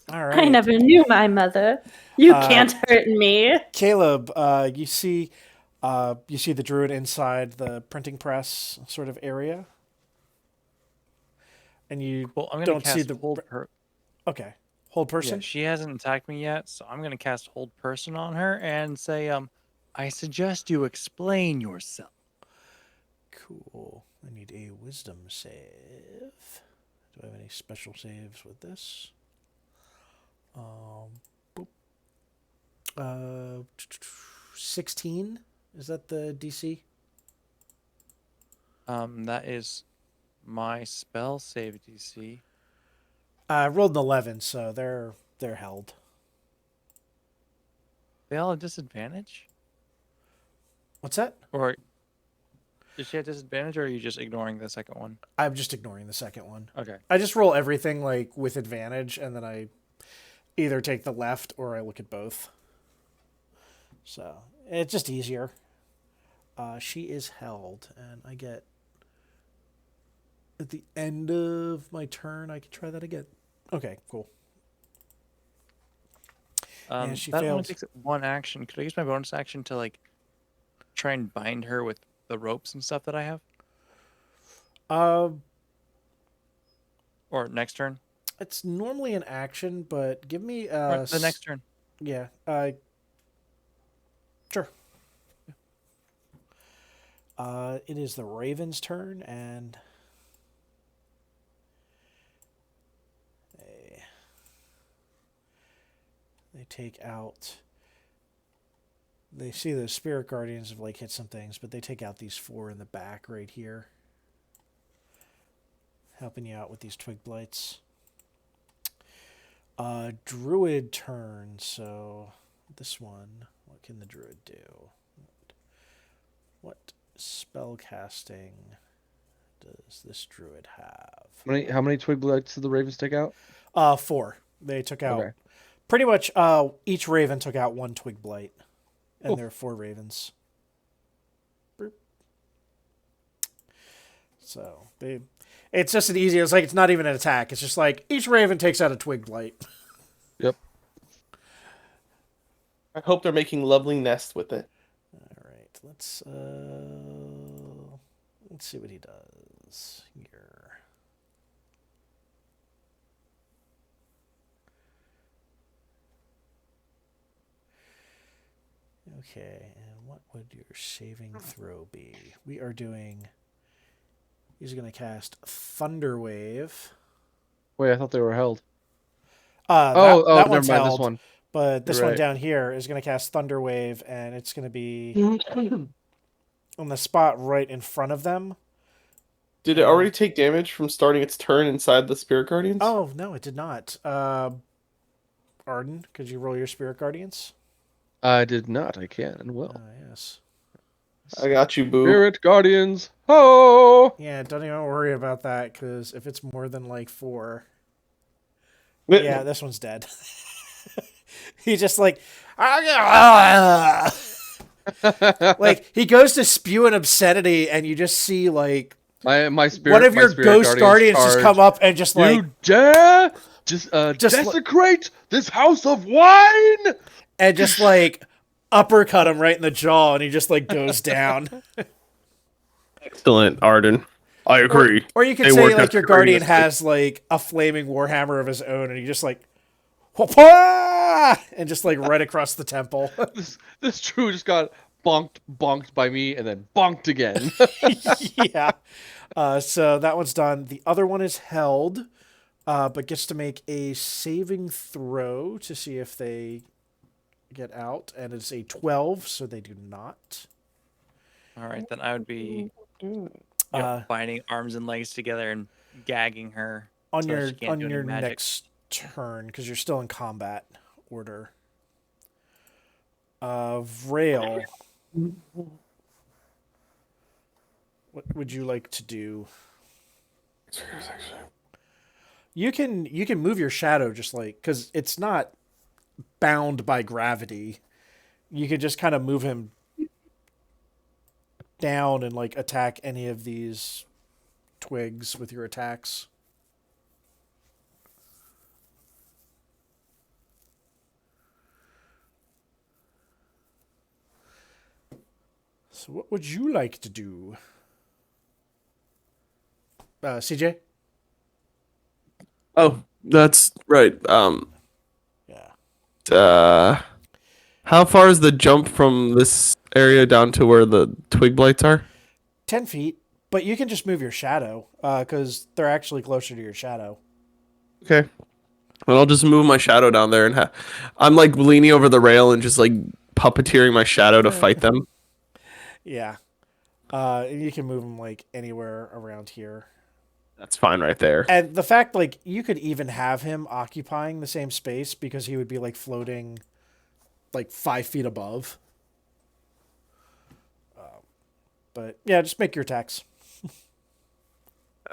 right. I never knew my mother. You can't hurt me. Caleb, you see the druid inside the printing press sort of area, and you Well, I'm gonna don't cast see the hold her. okay hold person. Yeah, she hasn't attacked me yet, so I'm gonna cast hold person on her and say, I suggest you explain yourself. Cool. I need a wisdom save. Do I have any special saves with this? Boop. 16. Is that the DC? That is my spell save DC. I rolled an 11, so they're held. They all have disadvantage? What's that? Or does she have disadvantage, or are you just ignoring the second one? I'm just ignoring the second one. Okay. I just roll everything like with advantage, and then I either take the left or I look at both. So it's just easier. She is held, and I get at the end of my turn. I can try that again. Okay, cool. And she that only failed. takes one action. Could I use my bonus action to like try and bind her with the ropes and stuff that I have? Or next turn? It's normally an action, but give me Or the next turn. Yeah. Sure. It is the Raven's turn, and they take out. They see the Spirit Guardians have like hit some things, but they take out these 4 in the back right here, helping you out with these Twig Blights. Druid turn. So this one, what can the Druid do? What spell casting does this Druid have? How many twig blights did the ravens take out? 4. They took out Okay. pretty much. Each Raven took out 1 Twig Blight, and Cool. there are 4 Ravens. Boop. So it's just an easy. It's like it's not even an attack. It's just like each Raven takes out a Twig Blight. Yep. I hope they're making lovely nests with it. All right, let's see what he does here. Okay, and what would your saving throw be? We are doing. He's going to cast Thunder Wave. Wait, I thought they were held. That Never one's mind. held, This one. but this You're one right. down here is going to cast Thunder Wave, and it's going to be on the spot right in front of them. Did it already take damage from starting its turn inside the Spirit Guardians? Oh, no, it did not. Arden, could you roll your Spirit Guardians? I did not. I can and will. Yes. I got you, boo. Spirit Guardians. Ho! Yeah, don't even worry about that, because if it's more than like 4... Yeah, this one's dead. He just like... like, he goes to spew an obscenity, and you just see like My spirit. One of my your spirit ghost guardians just charge. come up and just like You dare just Just desecrate this house of wine? and just like uppercut him right in the jaw, and he just like goes down. Excellent, Arden. I agree. Or you could They say work like your guardian extraneously. has like a flaming warhammer of his own, and he just like whoop-ah! And just like right across the temple. This true just got bonked by me and then bonked again. Yeah. So that one's done. The other one is held, but gets to make a saving throw to see if they get out, and it's a 12, so they do not. All right, then I would be Uh, binding arms and legs together and gagging her on so your she can't do any magic. next turn, because you're still in combat order. Vrail, what would you like to do? You can move your shadow just like, because it's not bound by gravity. You could just kind of move him down and like attack any of these twigs with your attacks. So what would you like to do? CJ? Oh, that's right. Yeah. How far is the jump from this area down to where the twig blights are? 10 feet, but you can just move your shadow, because they're actually closer to your shadow. Okay. Well, I'll just move my shadow down there and I'm like leaning over the rail and just like puppeteering my shadow to fight them. Yeah. And you can move them like anywhere around here. That's fine right there. And the fact, like, you could even have him occupying the same space because he would be like floating like 5 feet above. But yeah, just make your attacks.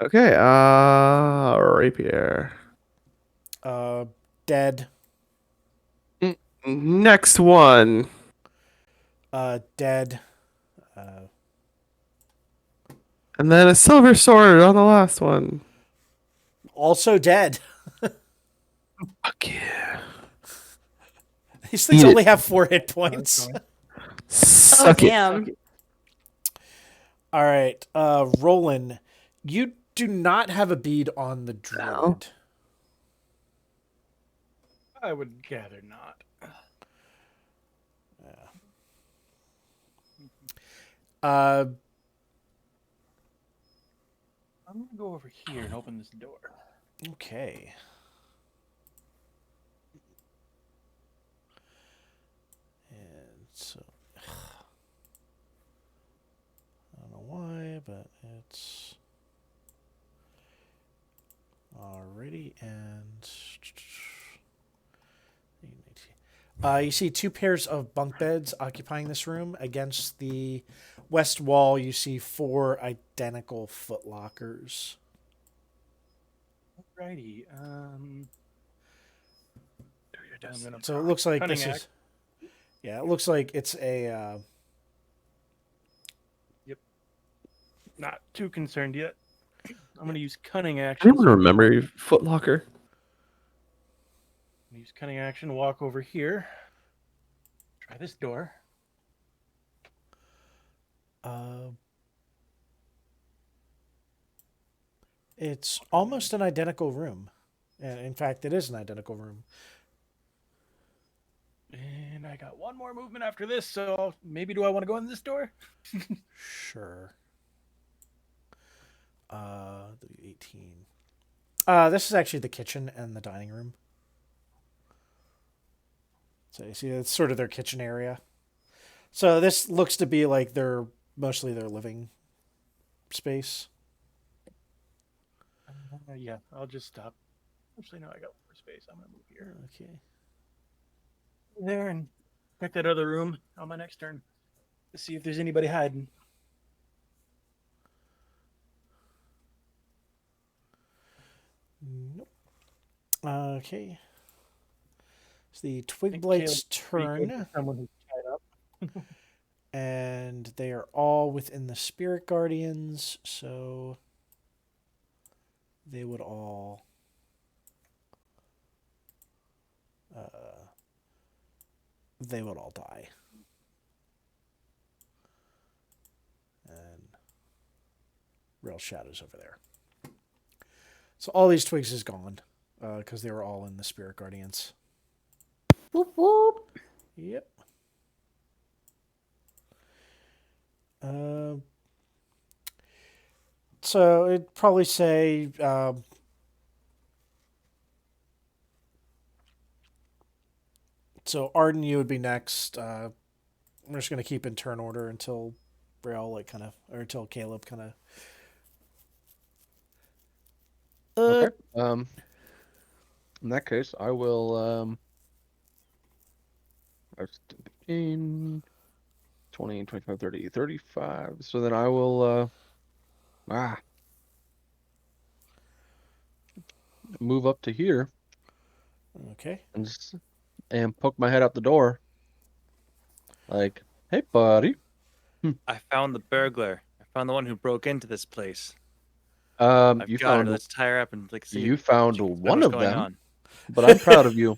Okay, rapier. Dead. Next one. Dead. And then a silver sword on the last one. Also dead. Fuck yeah. These things Eat it. only have 4 hit points. Oh, Suck it. damn. All right, Roland, you do not have a bead on the druid. No. I would gather not. Uh, I'm gonna go over here and open this door. okay. And so, I don't know why, but it's alrighty. And you see 2 pairs of bunk beds occupying this room. Against the west wall, you see 4 identical footlockers. Alrighty. So it looks like Cunning this act. is. Yeah, it looks like it's a. Not too concerned yet. I'm gonna use cunning I action. don't remember your footlocker. Use cunning action. Walk over here. Try this door. It's almost an identical room. In fact, it is an identical room. And I got one more movement after this, so maybe do I want to go in this door? Sure. 18. This is actually the kitchen and the dining room. So you see, it's sort of their kitchen area. So this looks to be like mostly their living space. Yeah, I'll just stop. Actually, no, I got more space. I'm gonna move here. Okay. There and check that other room on my next turn to see if there's anybody hiding. Nope. Okay. It's the Twigblight's turn. Someone who's tied up. And they are all within the Spirit Guardians, so they would all die. And Real Shadow's over there. So all these twigs is gone because they were all in the Spirit Guardians. Whoop whoop. Yep. So it'd probably say so Arden, you would be next. I'm just gonna keep in turn order until Braille or until Caleb kind of. Okay. In that case, I will 15, 20, 25, 30, 35. So then I will move up to here Okay. and poke my head out the door. Like, hey, buddy. I found the burglar. I found the one who broke into this place. You Got her. found Let's tie her up and see. you found she can explain one what's of going them, on. but I'm proud of you.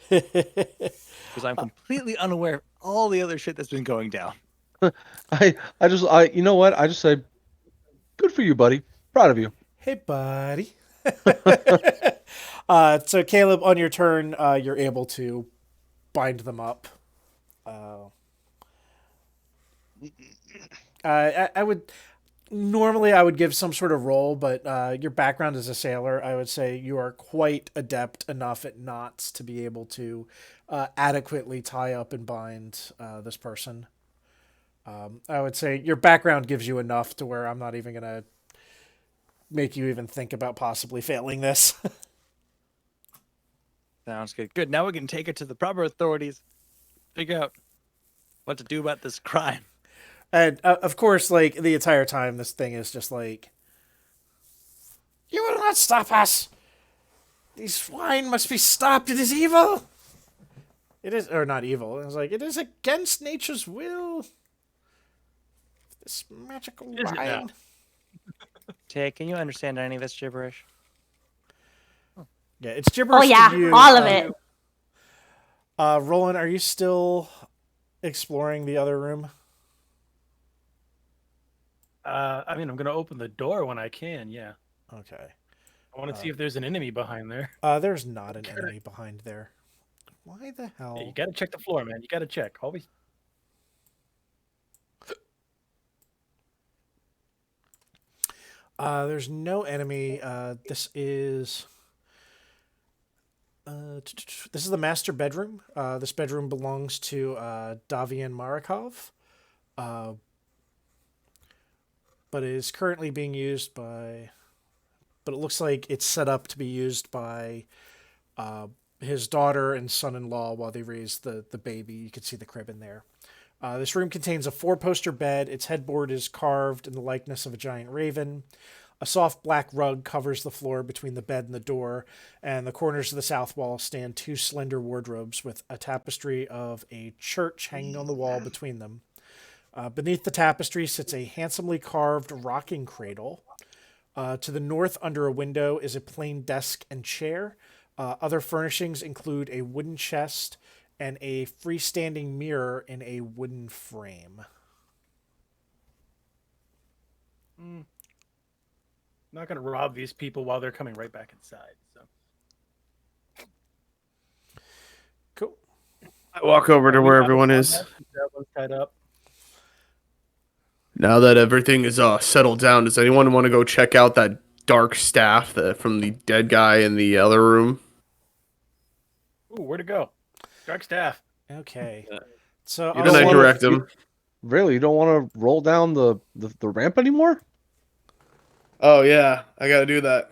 Because I'm completely unaware of all the other shit that's been going down. You know what? I just say, good for you, buddy. Proud of you. Hey, buddy. So Caleb, on your turn, you're able to bind them up. I would normally I would give some sort of roll, but your background as a sailor, I would say you are quite adept enough at knots to be able to adequately tie up and bind this person. I would say your background gives you enough to where I'm not even gonna make you even think about possibly failing this. Sounds good. Good. Now we can take it to the proper authorities. Figure out what to do about this crime. And of course, like the entire time, this thing is just like, you will not stop us. These swine must be stopped. It is evil. It is, or not evil. It's like, it is against nature's will. This magical Is it now? wine. Tay, can you understand any of this gibberish? Yeah, it's gibberish. Oh yeah, to you. all of it. Roland, are you still exploring the other room? I mean, I'm gonna open the door when I can. Yeah, Okay. I want to see if there's an enemy behind there. There's not an enemy behind there. Why the hell? Hey, you gotta check the floor, man. You gotta check. Always. There's no enemy. This is the master bedroom. This bedroom belongs to Davian Marakov, but is currently being used by. But it looks like it's set up to be used by his daughter and son-in-law while they raise the baby. You can see the crib in there. This room contains a 4-poster bed. Its headboard is carved in the likeness of a giant raven. A soft black rug covers the floor between the bed and the door, and the corners of the south wall stand 2 slender wardrobes with a tapestry of a church hanging on the wall between them. Beneath the tapestry sits a handsomely carved rocking cradle. To the north, under a window, is a plain desk and chair. Other furnishings include a wooden chest and a freestanding mirror in a wooden frame. Not gonna rob these people while they're coming right back inside. So Cool. I walk over to where everyone is. Everyone's tied up. Now that everything is settled down, does anyone want to go check out that dark staff from the dead guy in the other room? Ooh, where to go? Dark staff. Okay. So Then I direct him. Really, you don't want to roll down the ramp anymore? Oh yeah, I gotta do that.